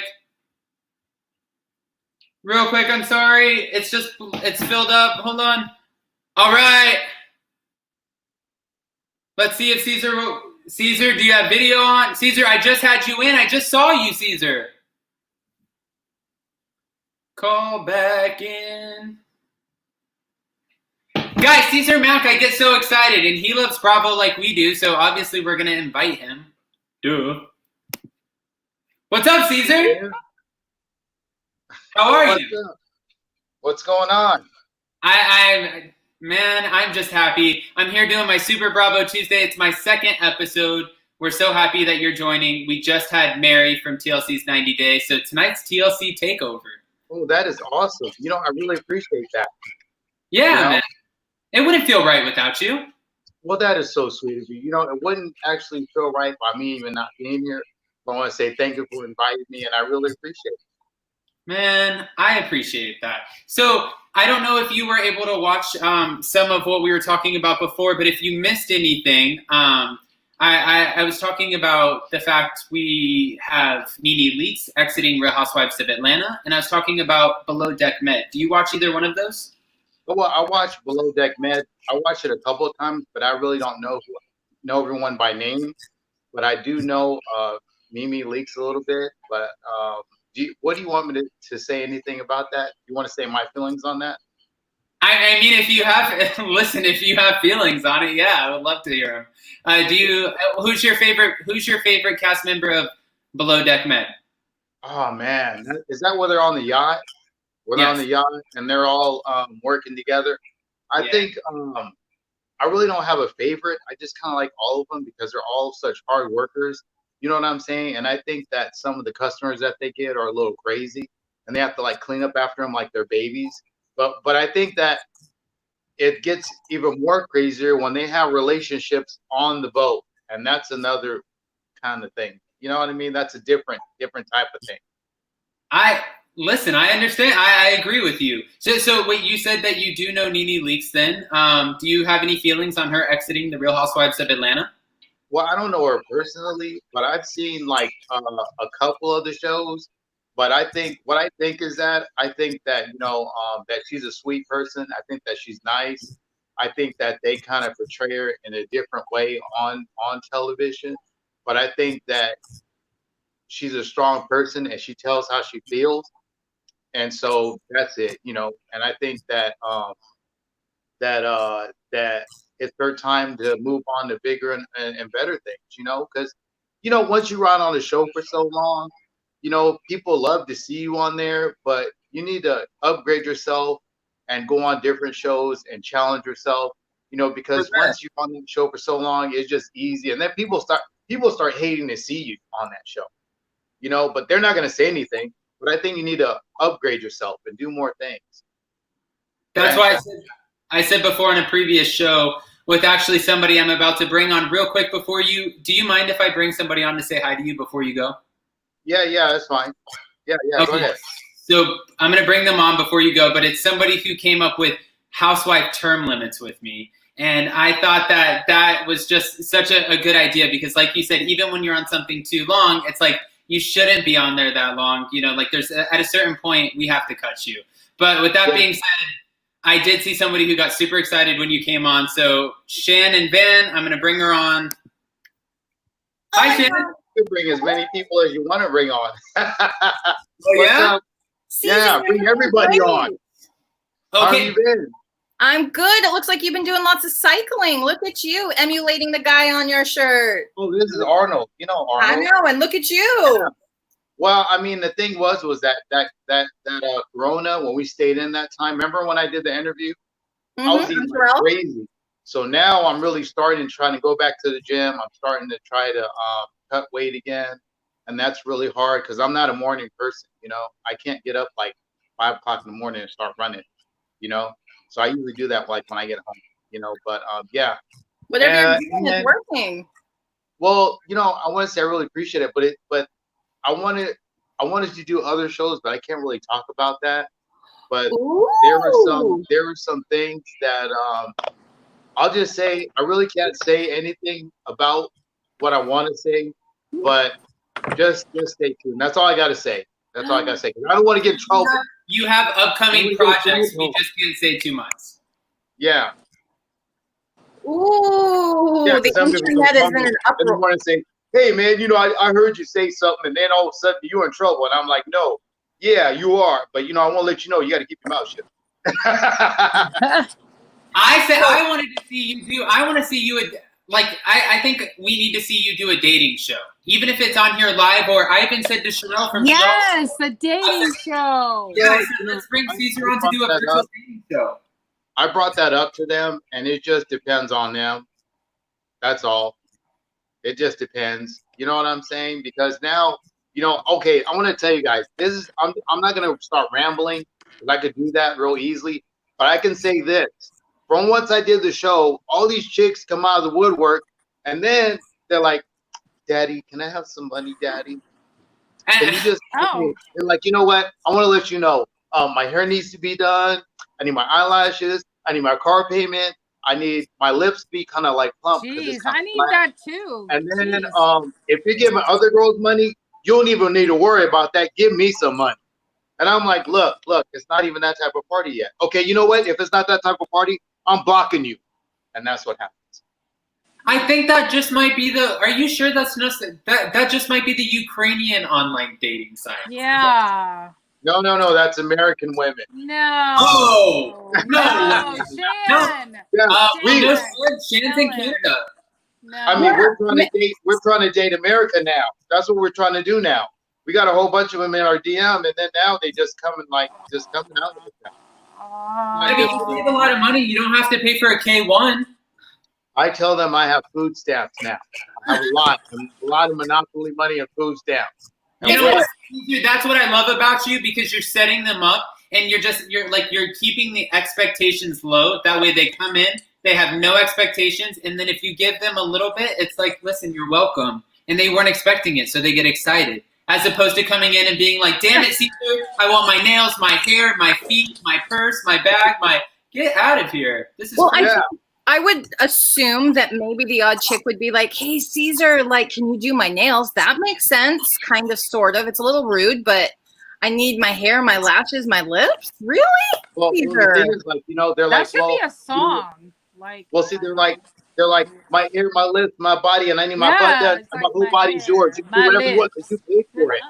Real quick, I'm sorry. It's filled up. Hold on. All right. Let's see if Caesar, do you have video on? Caesar, I just had you in. I just saw you, Caesar. Call back in. Guys, Caesar Mack, I get so excited, and he loves Bravo like we do, so obviously we're going to invite him. Duh. What's up, Caesar? How are you? What's going on? I'm just happy. I'm here doing my Super Bravo Tuesday. It's my 2nd episode. We're so happy that you're joining. We just had Mary from TLC's 90 Day, so tonight's TLC Takeover. Oh, that is awesome. I really appreciate that. Yeah, man. It wouldn't feel right without you. Well, that is so sweet of you. It wouldn't actually feel right by me even not being here. I want to say thank you for inviting me, and I really appreciate it. Man, I appreciate that. So I don't know if you were able to watch some of what we were talking about before, but if you missed anything, I was talking about the fact we have NeNe Leakes exiting Real Housewives of Atlanta, and I was talking about Below Deck Med. Do you watch either one of those? Well, I watch Below Deck Med. I watched it a couple of times, but I really don't know everyone by name. But I do know NeNe Leakes a little bit, but what do you want me to say anything about that? You want to say my feelings on that? I mean, if you have feelings on it, yeah, I would love to hear them. Who's your favorite cast member of Below Deck Med? Oh man, is that where they're on the yacht? They're on the yacht and they're all working together. I think I really don't have a favorite. I just kind of like all of them because they're all such hard workers. You know what I'm saying? And I think that some of the customers that they get are a little crazy and they have to like clean up after them like they're babies. But I think that it gets even more crazier when they have relationships on the boat. And that's another kind of thing. You know what I mean? That's a different type of thing. Listen, I understand. I agree with you. So wait, you said that you do know NeNe Leakes then. Do you have any feelings on her exiting the Real Housewives of Atlanta? Well, I don't know her personally, but I've seen like a couple of the shows. But what I think is that I think that that she's a sweet person. I think that she's nice. I think that they kind of portray her in a different way on television. But I think that she's a strong person and she tells how she feels. And so that's it, And I think that that it's her time to move on to bigger and better things, because once you run on the show for so long, people love to see you on there, but you need to upgrade yourself and go on different shows and challenge yourself, because once you're on the show for so long, it's just easy, and then people start hating to see you on that show, but they're not going to say anything. But I think you need to upgrade yourself and do more things. That's why I said before in a previous show with actually somebody I'm about to bring on real quick before you. Do you mind if I bring somebody on to say hi to you before you go? Yeah, that's fine. Yeah, okay. Go ahead. So I'm going to bring them on before you go, but it's somebody who came up with housewife term limits with me. And I thought that was just such a good idea because like you said, even when you're on something too long, it's like, you shouldn't be on there that long. Like there's at a certain point we have to cut you. But with that being said, I did see somebody who got super excited when you came on. So Shan and Van, I'm going to bring her on. Hi, Shan. You can bring as many people as you want to bring on. Yeah? Yeah, bring everybody on. Okay. How have you been? I'm good. It looks like you've been doing lots of cycling. Look at you, emulating the guy on your shirt. Oh, this is Arnold. Arnold. I know, and look at you. Yeah. Well, I mean, the thing was that Corona, when we stayed in that time, remember when I did the interview? Mm-hmm. I was eating like crazy. So now I'm really trying to go back to the gym. I'm starting to try to cut weight again. And that's really hard because I'm not a morning person, I can't get up like 5 o'clock in the morning and start running, So I usually do that like when I get home, but yeah. Whatever you're doing is working. Well, I want to say I really appreciate it, but I wanted to do other shows, but I can't really talk about that. But there were some things that I'll just say I really can't say anything about what I want to say, but just stay tuned. That's all I got to say. That's all I got to say. I don't want to get in trouble. You have upcoming projects. We just can't say too much. Yeah. Ooh, Yeah, the internet is in an uproar. I want to say, hey, man, I heard you say something, and then all of a sudden you're in trouble. And I'm like, no, yeah, you are. But, I want to let you know you got to keep your mouth shut. I said I wanted to see you do. I want to see you. I think we need to see you do a dating show, even if it's on here live. Or I even said to Sherelle from Yes, a dating show. Yeah, let's bring Caesar on to do a virtual dating show. I brought that up to them, and it just depends on them. That's all. It just depends. You know what I'm saying? Because now, okay, I want to tell you guys, I'm not going to start rambling because I could do that real easily. But I can say this. From once I did the show, all these chicks come out of the woodwork, and then they're like, Daddy, can I have some money, Daddy? Can you just They're like, you know what? I want to let you know, my hair needs to be done. I need my eyelashes. I need my car payment. I need my lips to be kind of like plump. Jeez, I need that too. And then if you're giving other girls money, you don't even need to worry about that. Give me some money. And I'm like, look, it's not even that type of party yet. Okay, you know what? If it's not that type of party, I'm blocking you. And that's what happens. I think that just might be are you sure that's not, that just might be the Ukrainian online dating site? Yeah. No, that's American women. No. Oh, no, Shan. Yeah, Shan's in Canada. No. I mean, we're trying to date America now. That's what we're trying to do now. We got a whole bunch of them in our DM, and then now they just coming out like that. I mean, you save a lot of money. You don't have to pay for a K1. I tell them I have food stamps now. I have a lot of monopoly money and food stamps. You know what? Dude, that's what I love about you because you're setting them up and you're keeping the expectations low. That way they come in, they have no expectations, and then if you give them a little bit, it's like, listen, you're welcome. And they weren't expecting it, so they get excited. as opposed to coming in and being like, damn it, Caesar, I want my nails, my hair, my feet, my purse, my bag, get out of here. This is crazy. I would assume that maybe the odd chick would be like, hey, Caesar, like, can you do my nails? That makes sense, kind of, sort of. It's a little rude, but I need my hair, my lashes, my lips. Really? Well, the thing is, like, they're That like, should be a song. Like, well, see, they're like my ear, my lips, my body, and I need my butt done. it's My like whole my body's hair, yours. You can my do whatever you want lips. because you paid for it.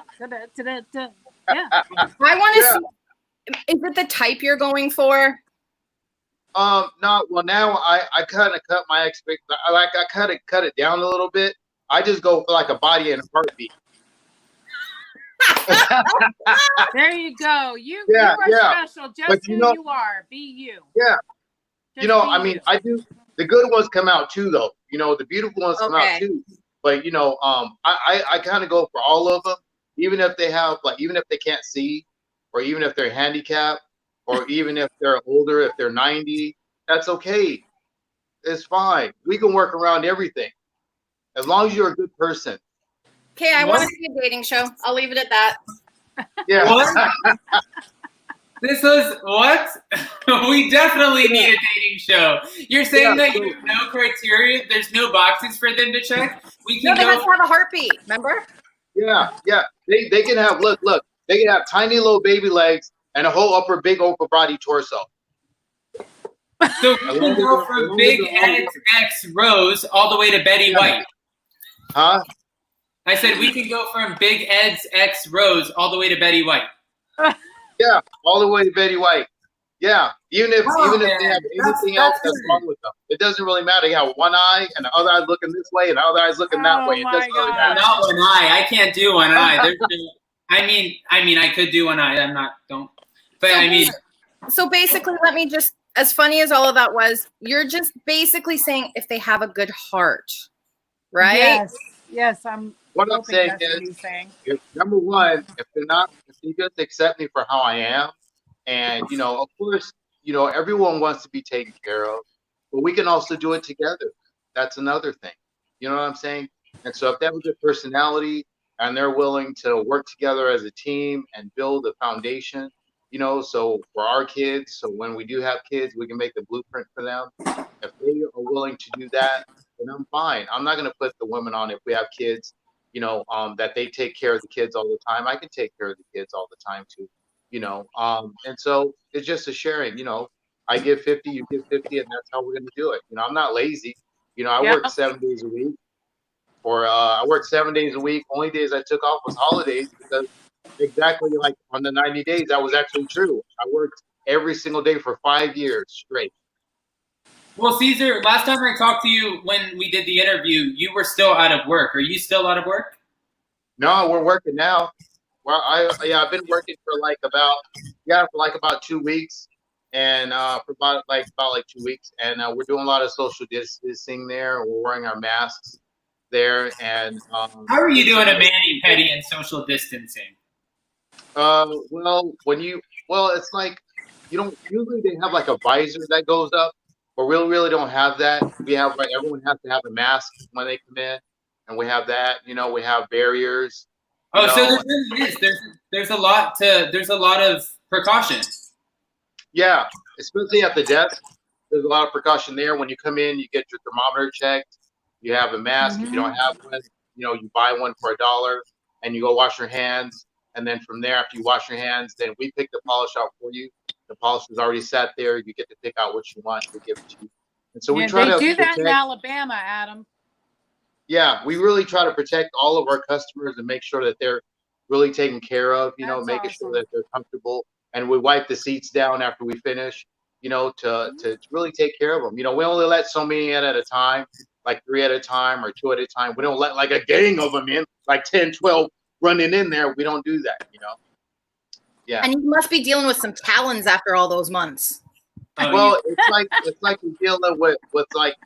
Yeah. I want to see, is it the type you're going for? No. Well, now I kind of cut my expectations. I kind of cut it down a little bit. I just go for like a body and a heartbeat. There you go. You Yeah, are special. Just but who you are. Be you. Yeah. Just I be mean, you. I do. The good ones come out too, though. The beautiful ones come out too. But I kind of go for all of them, even if they have even if they can't see, or even if they're handicapped, or even if they're older, if they're 90, that's okay. It's fine. We can work around everything, as long as you're a good person. Okay, I want to see a dating show. I'll leave it at that. Yeah. What? This was what? We definitely need a dating show. You're saying that you have no criteria? There's no boxes for them to check? We can They have to have a heartbeat, remember? Yeah. They can have look. They can have tiny little baby legs and a whole big upper body torso. So we can go from Big Ed's X Rose all the way to Betty White. Huh? I said we can go from Big Ed's X Rose all the way to Betty White. Yeah, all the way to Betty White. Yeah, even if they have anything else that's wrong with them, it doesn't really matter. You have one eye and the other eye looking this way and the other eye's looking that way. It doesn't really matter. Not one eye. I can't do one eye. I mean, I could do one eye. So basically, let me just, as funny as all of that was, you're just basically saying if they have a good heart, right? Yes. What I'm saying is, number one, if they just accept me for how I am, and of course, everyone wants to be taken care of, but we can also do it together. That's another thing. You know what I'm saying? And so if they have a good personality and they're willing to work together as a team and build a foundation, so for our kids, so when we do have kids, we can make the blueprint for them. If they are willing to do that, then I'm fine. I'm not going to put the women on if we have kids, that they take care of the kids all the time. I can take care of the kids all the time too, and so it's just a sharing, I give 50, you give 50, and that's how we're going to do it. I'm not lazy. I work 7 days a week, or I worked 7 days a week. Only days I took off was holidays, because exactly like on the 90 days, that was actually true. I worked every single day for 5 years straight. Well, Caesar, last time I talked to you when we did the interview, you were still out of work. Are you still out of work? No, we're working now. Well, I've been working for about 2 weeks, and for about 2 weeks, and we're doing a lot of social distancing there. We're wearing our masks there, and how are you doing a mani-pedi and social distancing? It's like usually they have like a visor that goes up. But we really don't have that. We have everyone has to have a mask when they come in, and we have that. We have barriers. So there really is. There's a lot of precautions. Yeah, especially at the desk. There's a lot of precaution there. When you come in, you get your thermometer checked. You have a mask. If you don't have one, you buy one for $1, and you go wash your hands. And then from there, after you wash your hands, then we pick the polish out for you. The polish is already sat there. You get to pick out what you want. We give it to you. And so we try to do that in Alabama, Adam. Yeah, we really try to protect all of our customers and make sure that they're really taken care of, making sure that they're comfortable. And we wipe the seats down after we finish, to really take care of them. We only let so many in at a time, like 3 at a time or 2 at a time. We don't let like a gang of them in, like 10, 12 running in there. We don't do that, Yeah. And you must be dealing with some talons after all those months. Well, it's like you're dealing with like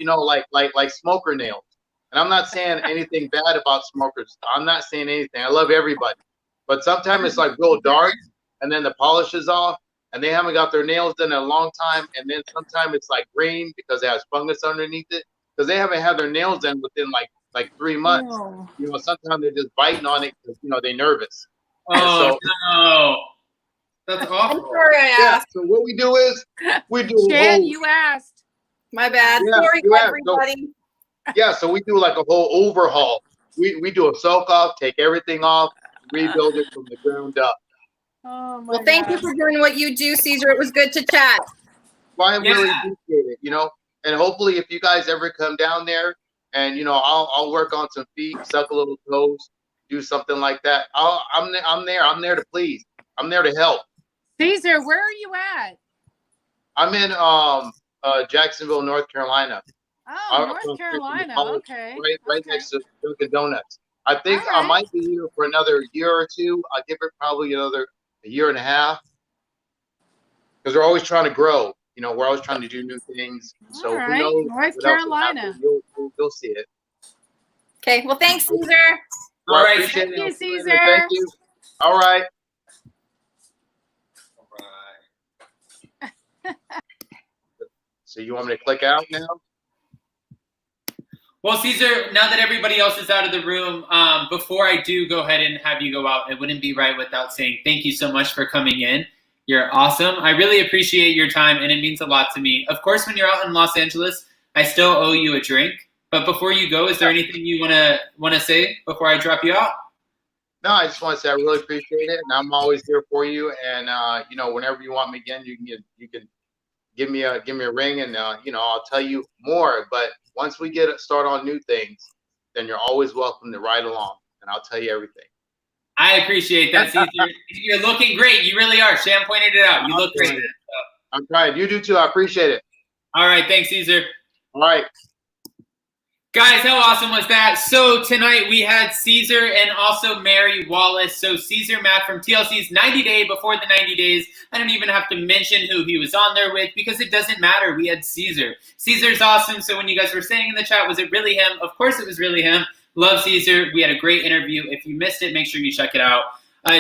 smoker nails. And I'm not saying anything bad about smokers. I'm not saying anything. I love everybody. But sometimes it's like real dark, and then the polish is off, and they haven't got their nails done in a long time. And then sometimes it's like green because it has fungus underneath it, because they haven't had their nails done within like like 3 months. Ew. You know, sometimes they're just biting on it because, you know, they're nervous. Oh, no. That's I'm awful. sorry I Yeah, asked. so what we do is we do a Jan, whole, you asked. My bad. Yeah, Sorry, you asked. everybody. yeah, so we do like a whole overhaul. We do a soak off, take everything off, rebuild it from the ground up. Oh my Well, thank you God. for doing what you do, Caesar. It was good to chat. Well, I really Yeah. appreciate it, you know. And hopefully, if you guys ever come down there, and you know, I'll work on some feet, suck a little toes, do something like that. I'm there. I'm there to please. I'm there to help. Caesar, where are you at? I'm in Jacksonville, North Carolina. Oh, I'm North from Carolina. college, Okay. right Okay. next to Dunkin' Donuts. I think All I right. might be here for another year or two. I'll give it probably a year and a half, because we're always trying to grow. You know, we're always trying to do new things. So All who right. knows North what else will happen? Carolina. You'll see it. Okay. Well, thanks, Caesar. Well, All I right. appreciate Thank it. you, I'll see later. Caesar. Thank you. All right. So you want me to click out now? Well, Caesar, now that everybody else is out of the room, before I do go ahead and have you go out, it wouldn't be right without saying thank you so much for coming in. You're awesome. I really appreciate your time, and it means a lot to me. Of course, when you're out in Los Angeles, I still owe you a drink. But before you go, is there anything you wanna say before I drop you out? No, I just want to say I really appreciate it, and I'm always here for you. And you know, whenever you want me again, you can give me a ring, and you know, I'll tell you more. But once we start on new things, then you're always welcome to ride along, and I'll tell you everything. I appreciate that, Caesar. You're looking great. You really are. Sham pointed it out. You look great. I'm trying. You do too. I appreciate it. All right. Thanks, Caesar. All right. Guys, how awesome was that? So tonight we had Caesar and also Mary Wallace. So Caesar Mack from TLC's 90 Day Before the 90 Days. I don't even have to mention who he was on there with because it doesn't matter. We had Caesar. Caesar's awesome. So when you guys were saying in the chat, was it really him? Of course it was really him. Love Caesar. We had a great interview. If you missed it, make sure you check it out.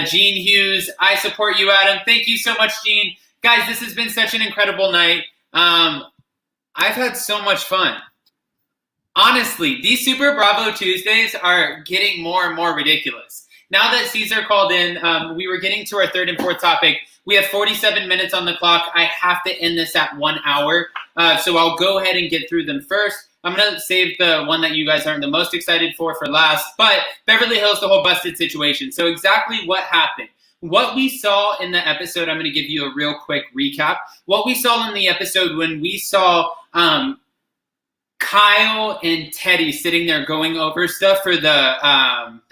Gene Hughes, I support you, Adam. Thank you so much, Gene. Guys, this has been such an incredible night. I've had so much fun. Honestly, these Super Bravo Tuesdays are getting more and more ridiculous. Now that Caesar called in, we were getting to our third and fourth topic. We have 47 minutes on the clock. I have to end this at 1 hour. So I'll go ahead and get through them first. I'm going to save the one that you guys aren't the most excited for last. But Beverly Hills, the whole busted situation. So exactly what happened. What we saw in the episode, I'm going to give you a real quick recap. What we saw in the episode when we saw Kyle and Teddy sitting there going over stuff for the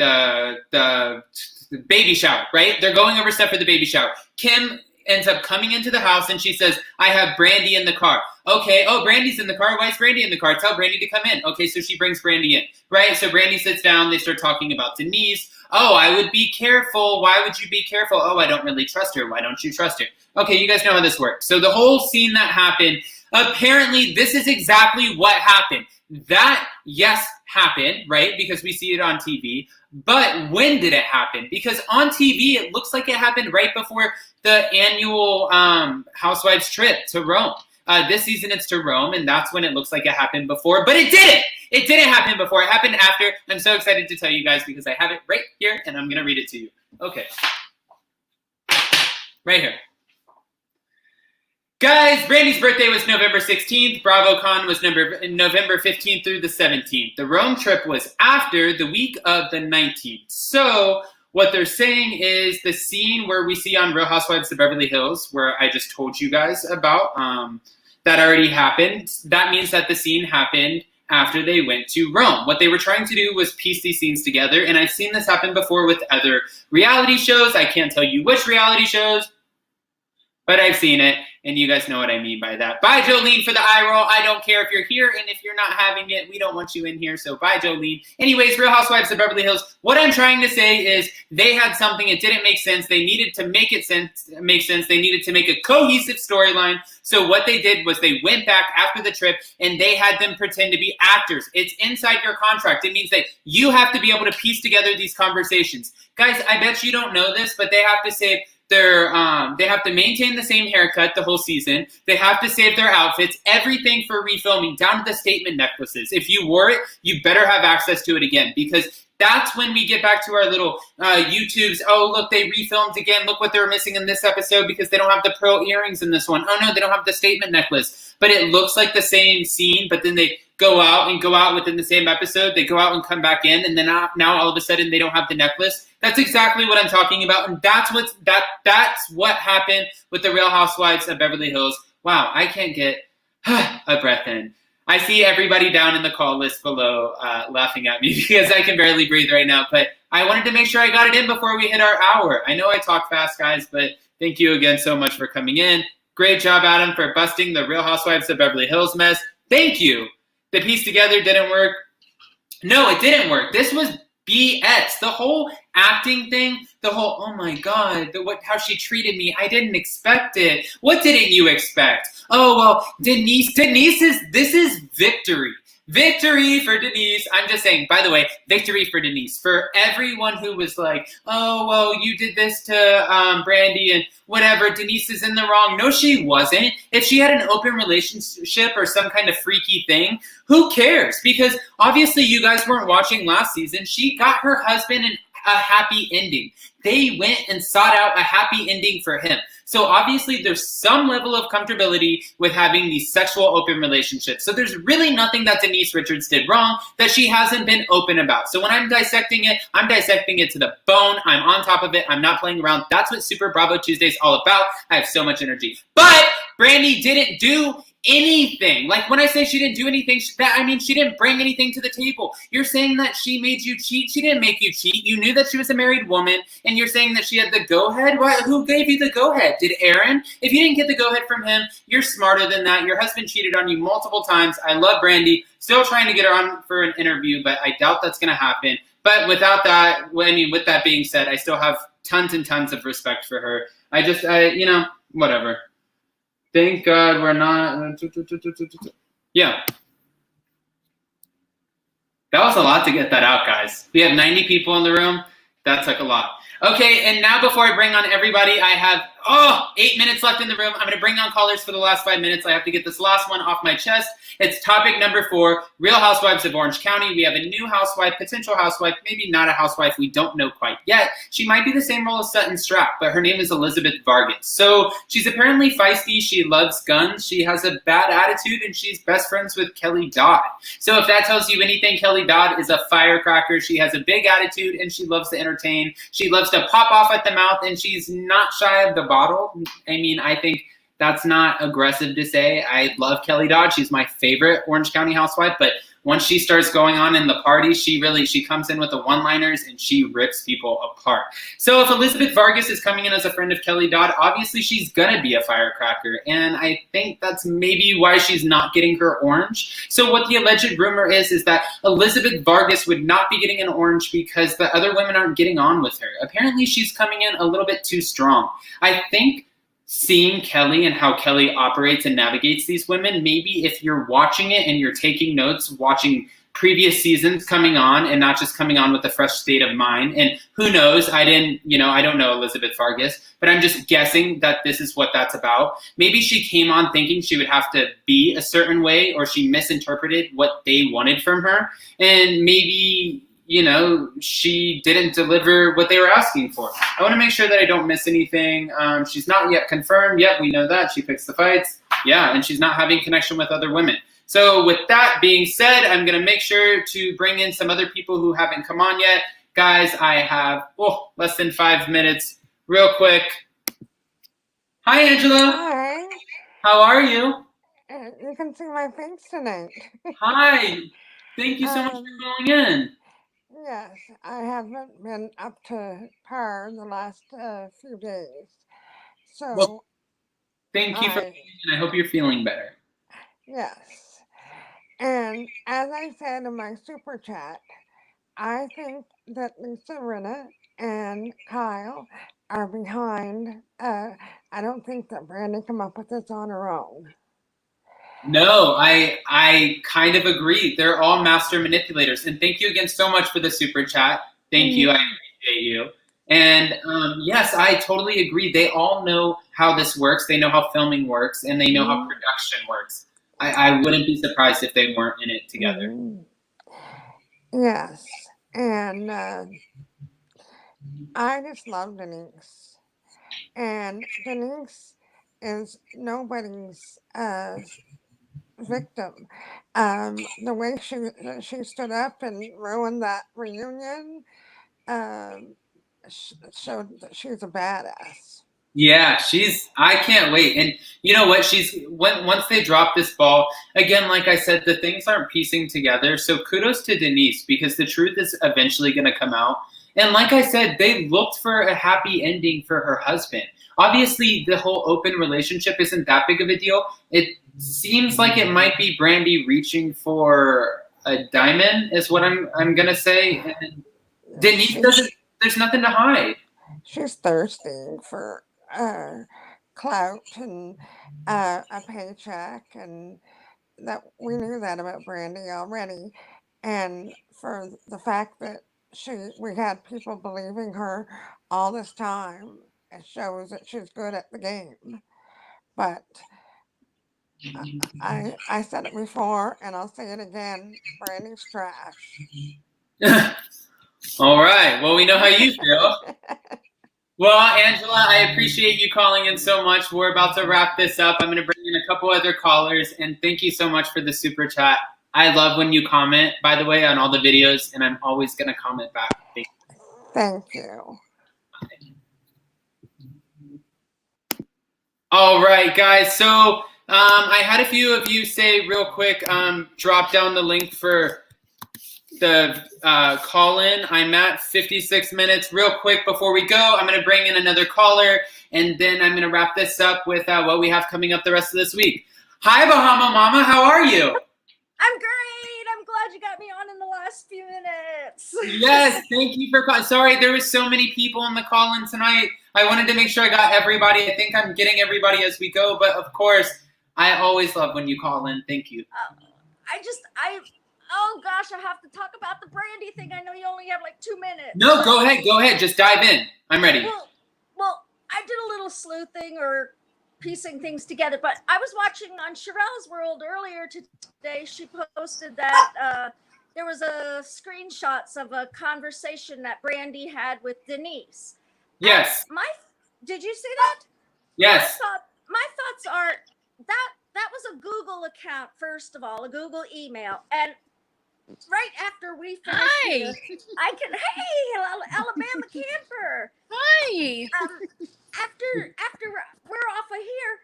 baby shower, right? They're going over stuff for the baby shower. Kim ends up coming into the house and she says, I have Brandy in the car. Okay, oh, Brandy's in the car. Why is Brandy in the car? Tell Brandy to come in. Okay, so she brings Brandy in, right? So Brandy sits down. They start talking about Denise. Oh, I would be careful. Why would you be careful? Oh, I don't really trust her. Why don't you trust her? Okay, you guys know how this works. So the whole scene that happened, apparently this is exactly what happened. That, yes, happened, right? Because we see it on TV. But when did it happen? Because on TV, it looks like it happened right before the annual Housewives trip to Rome. This season it's to Rome, and that's when it looks like it happened before. But it didn't! It didn't happen before. It happened after. I'm so excited to tell you guys because I have it right here, and I'm going to read it to you. Okay. Right here. Guys, Brandy's birthday was November 16th. BravoCon was November 15th through the 17th. The Rome trip was after the week of the 19th. So what they're saying is the scene where we see on Real Housewives of Beverly Hills, where I just told you guys about, that already happened. That means that the scene happened after they went to Rome. What they were trying to do was piece these scenes together, and I've seen this happen before with other reality shows. I can't tell you which reality shows, but I've seen it, and you guys know what I mean by that. Bye, Jolene, for the eye roll. I don't care if you're here, and if you're not having it, we don't want you in here, so bye, Jolene. Anyways, Real Housewives of Beverly Hills, what I'm trying to say is they had something, it didn't make sense. They needed to make sense. They needed to make a cohesive storyline. So what they did was they went back after the trip, and they had them pretend to be actors. It's inside your contract. It means that you have to be able to piece together these conversations. Guys, I bet you don't know this, but they have to say they have to maintain the same haircut the whole season. They have to save their outfits, everything for refilming, down to the statement necklaces. If you wore it, you better have access to it again, because that's when we get back to our little YouTubes. Oh, look, they refilmed again. Look what they were missing in this episode because they don't have the pearl earrings in this one. Oh, no, they don't have the statement necklace. But it looks like the same scene, but then they go out within the same episode. They go out and come back in, and then now all of a sudden they don't have the necklace. That's exactly what I'm talking about, and that's what happened with the Real Housewives of Beverly Hills. Wow, I can't get a breath in. I see everybody down in the call list below laughing at me because I can barely breathe right now, but I wanted to make sure I got it in before we hit our hour. I know I talk fast, guys, but thank you again so much for coming in. Great job, Adam, for busting the Real Housewives of Beverly Hills mess. Thank you. The piece together didn't work. No, it didn't work. This was BS. The whole acting thing, the whole, oh my God, how she treated me, I didn't expect it. What didn't you expect? Oh, well, Denise this is victory. Victory for Denise. I'm just saying, by the way, victory for Denise. For everyone who was like, oh, well, you did this to Brandy and whatever, Denise is in the wrong. No, she wasn't. If she had an open relationship or some kind of freaky thing, who cares? Because obviously you guys weren't watching last season. She got her husband a happy ending. They went and sought out a happy ending for him. So obviously there's some level of comfortability with having these sexual open relationships. So there's really nothing that Denise Richards did wrong that she hasn't been open about. So when I'm dissecting it to the bone. I'm on top of it. I'm not playing around. That's what Super Bravo Tuesday is all about. I have so much energy. But Brandy didn't do anything. Like when I say she didn't do anything, I mean she didn't bring anything to the table. You're saying that she made you cheat. She didn't make you cheat. You knew that she was a married woman, and you're saying that she had the go-ahead? Who gave you the go-ahead? Did Aaron? If you didn't get the go-ahead from him, you're smarter than that. Your husband cheated on you multiple times. I love Brandy. Still trying to get her on for an interview, but I doubt that's going to happen. But with that being said, I still have tons and tons of respect for her. Whatever. Thank God we're not. Yeah. That was a lot to get that out, guys. We have 90 people in the room. That took a lot. Okay, and now before I bring on everybody, I have 8 minutes left in the room. I'm going to bring on callers for the last 5 minutes. I have to get this last one off my chest. It's topic number 4, Real Housewives of Orange County. We have a new housewife, potential housewife, maybe not a housewife. We don't know quite yet. She might be the same role as Sutton Strap, but her name is Elizabeth Vargas. So she's apparently feisty. She loves guns. She has a bad attitude, and she's best friends with Kelly Dodd. So if that tells you anything, Kelly Dodd is a firecracker. She has a big attitude, and she loves to entertain. She loves to pop off at the mouth, and she's not shy of the bottle. I mean, I think that's not aggressive to say. I love Kelly Dodd. She's my favorite Orange County housewife, but once she starts going on in the party, she comes in with the one-liners and she rips people apart. So if Elizabeth Vargas is coming in as a friend of Kelly Dodd, obviously she's gonna be a firecracker, and I think that's maybe why she's not getting her orange. So what the alleged rumor is that Elizabeth Vargas would not be getting an orange because the other women aren't getting on with her. Apparently she's coming in a little bit too strong. I think seeing Kelly and how Kelly operates and navigates these women, maybe if you're watching it and you're taking notes, watching previous seasons coming on and not just coming on with a fresh state of mind. And who knows, I don't know Elizabeth Vargas, but I'm just guessing that this is what that's about. Maybe she came on thinking she would have to be a certain way, or she misinterpreted what they wanted from her. And maybe she didn't deliver what they were asking for. I want to make sure that I don't miss anything. She's not yet confirmed. Yep, we know that. She picks the fights. Yeah, and she's not having connection with other women. So with that being said, I'm going to make sure to bring in some other people who haven't come on yet. Guys, I have less than 5 minutes. Real quick. Hi, Angela. Hi. How are you? You can see my face tonight. Hi. Thank you so much for calling in. Yes, I haven't been up to par the last few days. So, thank you for calling in. I hope you're feeling better. Yes. And as I said in my super chat, I think that Lisa Rinna and Kyle are behind. I don't think that Brandy came up with this on her own. No, I kind of agree. They're all master manipulators. And thank you again so much for the super chat. Thank you. I appreciate you. And yes, I totally agree. They all know how this works. They know how filming works, and they know how production works. I wouldn't be surprised if they weren't in it together. Yes, and I just love Denise, and Denise is nobody's victim. The way she stood up and ruined that reunion showed that she's a badass. Yeah, I can't wait. And you know what? Once they drop this ball, again, like I said, the things aren't piecing together. So kudos to Denise, because the truth is eventually going to come out. And like I said, they looked for a happy ending for her husband. Obviously, the whole open relationship isn't that big of a deal. It seems like it might be Brandy reaching for a diamond, is what I'm going to say. And Denise there's nothing to hide. She's thirsty for clout and a paycheck, and that we knew that about Brandy already. And for the fact that we had people believing her all this time, it shows that she's good at the game. But I said it before, and I'll say it again: Brandy's trash. All right. Well, we know how you feel. Well, Angela, I appreciate you calling in so much. We're about to wrap this up. I'm going to bring in a couple other callers, and thank you so much for the super chat. I love when you comment, by the way, on all the videos, and I'm always going to comment back. Thank you. All right, guys. So I had a few of you say real quick, drop down the link for the call-in. I'm at 56 minutes. Real quick before we go, I'm going to bring in another caller, and then I'm going to wrap this up with what we have coming up the rest of this week. Hi, Bahama Mama. How are you? I'm great. I'm glad you got me on in the last few minutes. Yes, thank you for calling. Sorry, there was so many people on the call-in tonight. I wanted to make sure I got everybody. I think I'm getting everybody as we go, but of course, I always love when you call in. Thank you. Oh gosh, I have to talk about the Brandy thing. I know you only have like 2 minutes. No, go ahead. Just dive in. I'm ready. Well, I did a little sleuthing or piecing things together, but I was watching on Sherelle's World earlier today. She posted that there was a screenshots of a conversation that Brandy had with Denise. Yes. Did you see that? Yes. My thoughts are that was a Google account, first of all, a Google email, and right after we finished here, hey, Alabama camper. Hi. After we're off of here,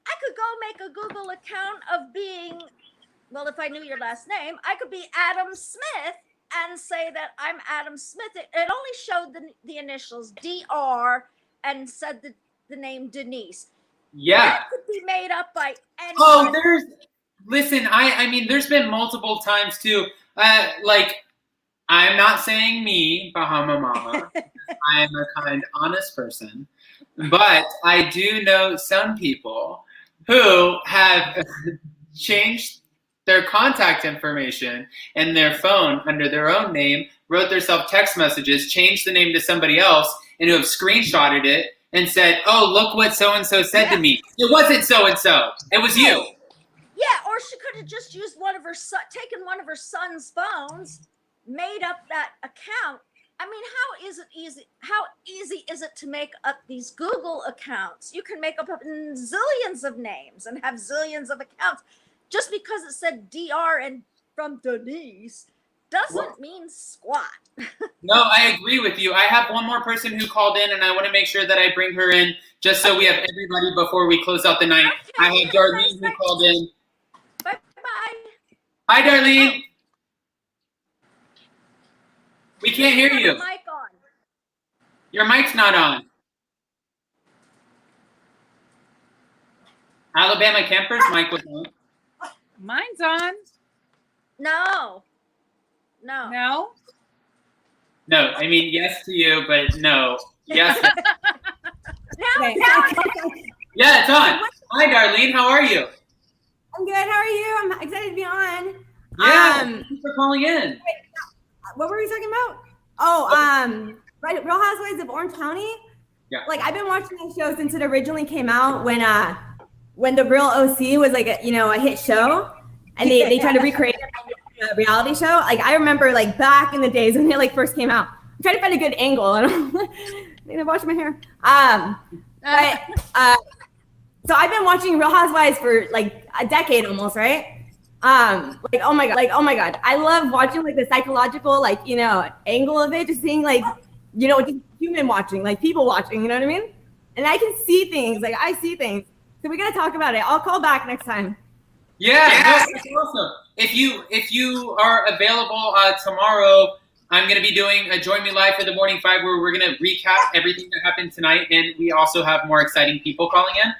I could go make a Google account of being, well, if I knew your last name, I could be Adam Smith and say that I'm Adam Smith. It only showed the initials DR and said the name Denise. Yeah. That could be made up by anyone. Oh, listen, I mean, there's been multiple times too. Like, I'm not saying me, Bahama Mama. I am a kind, honest person. But I do know some people who have changed their contact information and their phone under their own name, wrote themselves text messages, changed the name to somebody else, and who have screenshotted it and said, oh, look what so-and-so said to me. It wasn't so-and-so. It was you. Yeah, or she could have just used taken one of her son's phones, made up that account. I mean, how easy is it to make up these Google accounts? You can make up zillions of names and have zillions of accounts. Just because it said DR and from Denise doesn't mean squat. No, I agree with you. I have one more person who called in, and I want to make sure that I bring her in just so we have everybody before we close out the night. Okay, I have Darlene who called in. Bye-bye. Hi, Darlene. We can't hear you. Mic on. Your mic's not on. Alabama Campers, mic was on. Mine's on. No. No? No, I mean, yes to you, but no. Yes. Yeah, it's on. Hi, Darlene. How are you? I'm good. How are you? I'm excited to be on. Yeah, thanks for calling in. What were we talking about? Oh, Right, Real Housewives of Orange County. Yeah. Like I've been watching that show since it originally came out when the Real OC was like a hit show, and they tried to recreate it as a reality show. Like I remember like back in the days when it like first came out. I'm trying to find a good angle. I don't need to wash my hair. So I've been watching Real Housewives for like a decade almost, right? Like oh my god, I love watching like the psychological angle of it, just seeing just human watching, like people watching, you know what I mean? And I can see things, like I see things. So we gotta talk about it. I'll call back next time. Yeah, that's awesome. If you are available tomorrow, I'm going to be doing a Join Me Live for the Morning 5 where we're going to recap everything that happened tonight, and we also have more exciting people calling in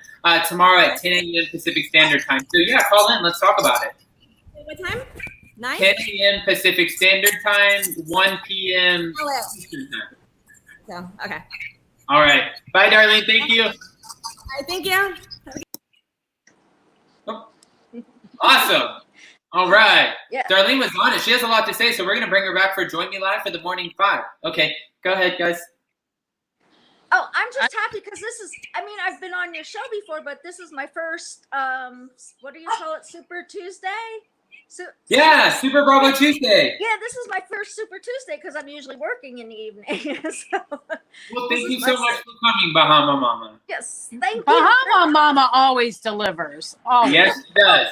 tomorrow at 10 a.m. Pacific Standard Time. So yeah, call in. Let's talk about it. What time? 9? 10 a.m. Pacific Standard Time, 1 p.m. Eastern Time. So, okay. All right. Bye, Darlene. Thank you. All right, thank you. Awesome. All right. Yeah. Darlene was on it. She has a lot to say, so we're going to bring her back for Join Me Live for the Morning 5. Okay. Go ahead, guys. Oh, I'm just happy because I've been on your show before, but this is my first, what do you call it, Super Tuesday? Yeah, Super Bravo Tuesday. Yeah, this is my first Super Tuesday because I'm usually working in the evening. Well, thank you so much for coming, Bahama Mama. Yes, thank you. Bahama Mama always delivers. Always. Yes, she does.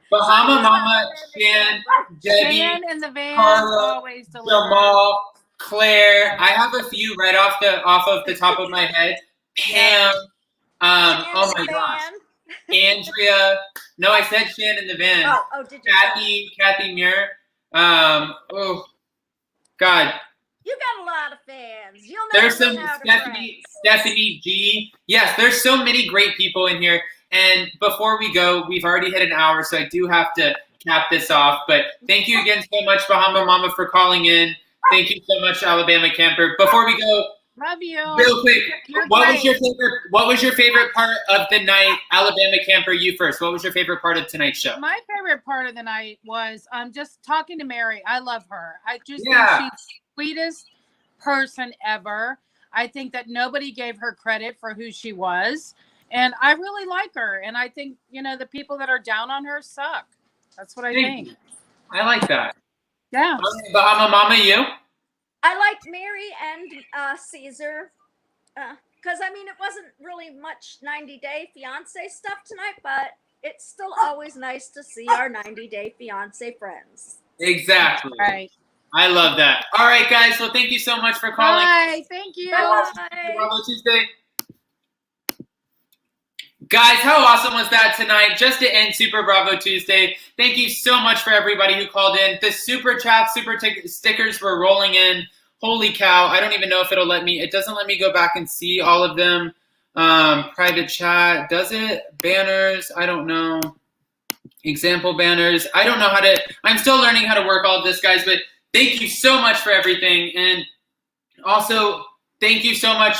Bahama Mama, Shan, Debbie, Shan in the van Carla, always delivers. Jamal, Claire. I have a few right off of the top of my head. Pam. Oh my gosh. Andrea. No, I said Shan in the van. Oh, did you? Kathy Muir. Oh, God. You got a lot of fans. You'll There's never some run out of Stephanie G. Yes, there's so many great people in here. And before we go, we've already hit an hour, so I do have to cap this off. But thank you again so much, Bahama Mama, for calling in. Thank you so much, Alabama Camper. Before we go, love you. Real quick, what was your favorite part of the night? Alabama Camper, you first. What was your favorite part of tonight's show? My favorite part of the night was just talking to Mary. I love her. I just think she's the sweetest person ever. I think that nobody gave her credit for who she was. And I really like her. And I think, the people that are down on her suck. That's what I think. I like that. Yeah. Bahama Mama, you? I liked Mary and Caesar because, it wasn't really much 90-day fiance stuff tonight, but it's still always nice to see our 90-day fiance friends. Exactly. Right. I love that. All right, guys. Well, thank you so much for calling. Bye. Thank you. Bye. Bravo Tuesday. Guys, how awesome was that tonight? Just to end Super Bravo Tuesday. Thank you so much for everybody who called in. The super chat, stickers were rolling in. Holy cow. I don't even know if it doesn't let me go back and see all of them. Private chat, does it? Banners, I don't know. Example banners. I don't know I'm still learning how to work all of this, guys, but thank you so much for everything. And also, thank you so much.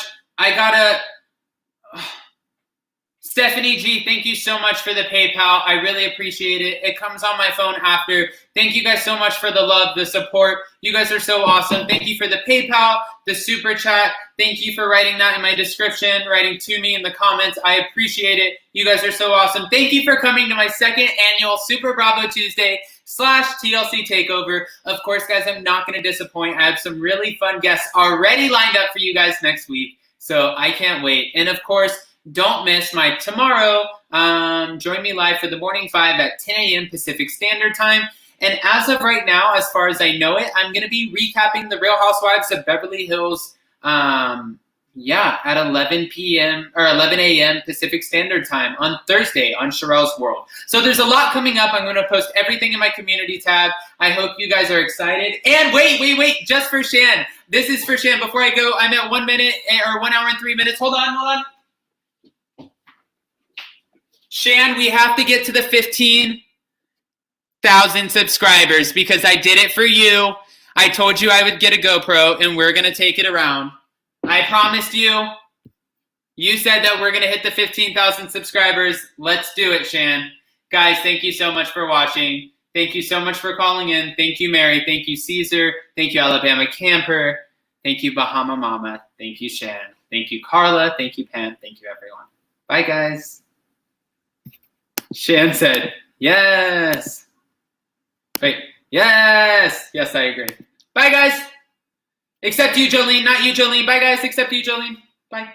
Stephanie G, thank you so much for the PayPal. I really appreciate it. It comes on my phone after. Thank you guys so much for the love, the support. You guys are so awesome. Thank you for the PayPal, the super chat. Thank you for writing that in my description, writing to me in the comments. I appreciate it. You guys are so awesome. Thank you for coming to my second annual Super Bravo Tuesday / TLC Takeover. Of course, guys, I'm not going to disappoint. I have some really fun guests already lined up for you guys next week. So I can't wait. And of course, don't miss my tomorrow. Join me live for the Morning 5 at 10 a.m. Pacific Standard Time. And as of right now, as far as I know it, I'm going to be recapping the Real Housewives of Beverly Hills at 11 p.m. or 11 a.m. Pacific Standard Time on Thursday on Sherelle's World. So there's a lot coming up. I'm going to post everything in my community tab. I hope you guys are excited. And wait, just for Shan. This is for Shan. Before I go, I'm at 1 minute or 1 hour and 3 minutes. Hold on. Shan, we have to get to the 15,000 subscribers because I did it for you. I told you I would get a GoPro and we're going to take it around. I promised you. You said that we're going to hit the 15,000 subscribers. Let's do it, Shan. Guys, thank you so much for watching. Thank you so much for calling in. Thank you, Mary. Thank you, Caesar. Thank you, Alabama Camper. Thank you, Bahama Mama. Thank you, Shan. Thank you, Carla. Thank you, Pam. Thank you, everyone. Bye, guys. Shan said, yes. Wait, yes. Yes, I agree. Bye, guys. Except you, Jolene. Not you, Jolene. Bye, guys. Except you, Jolene. Bye.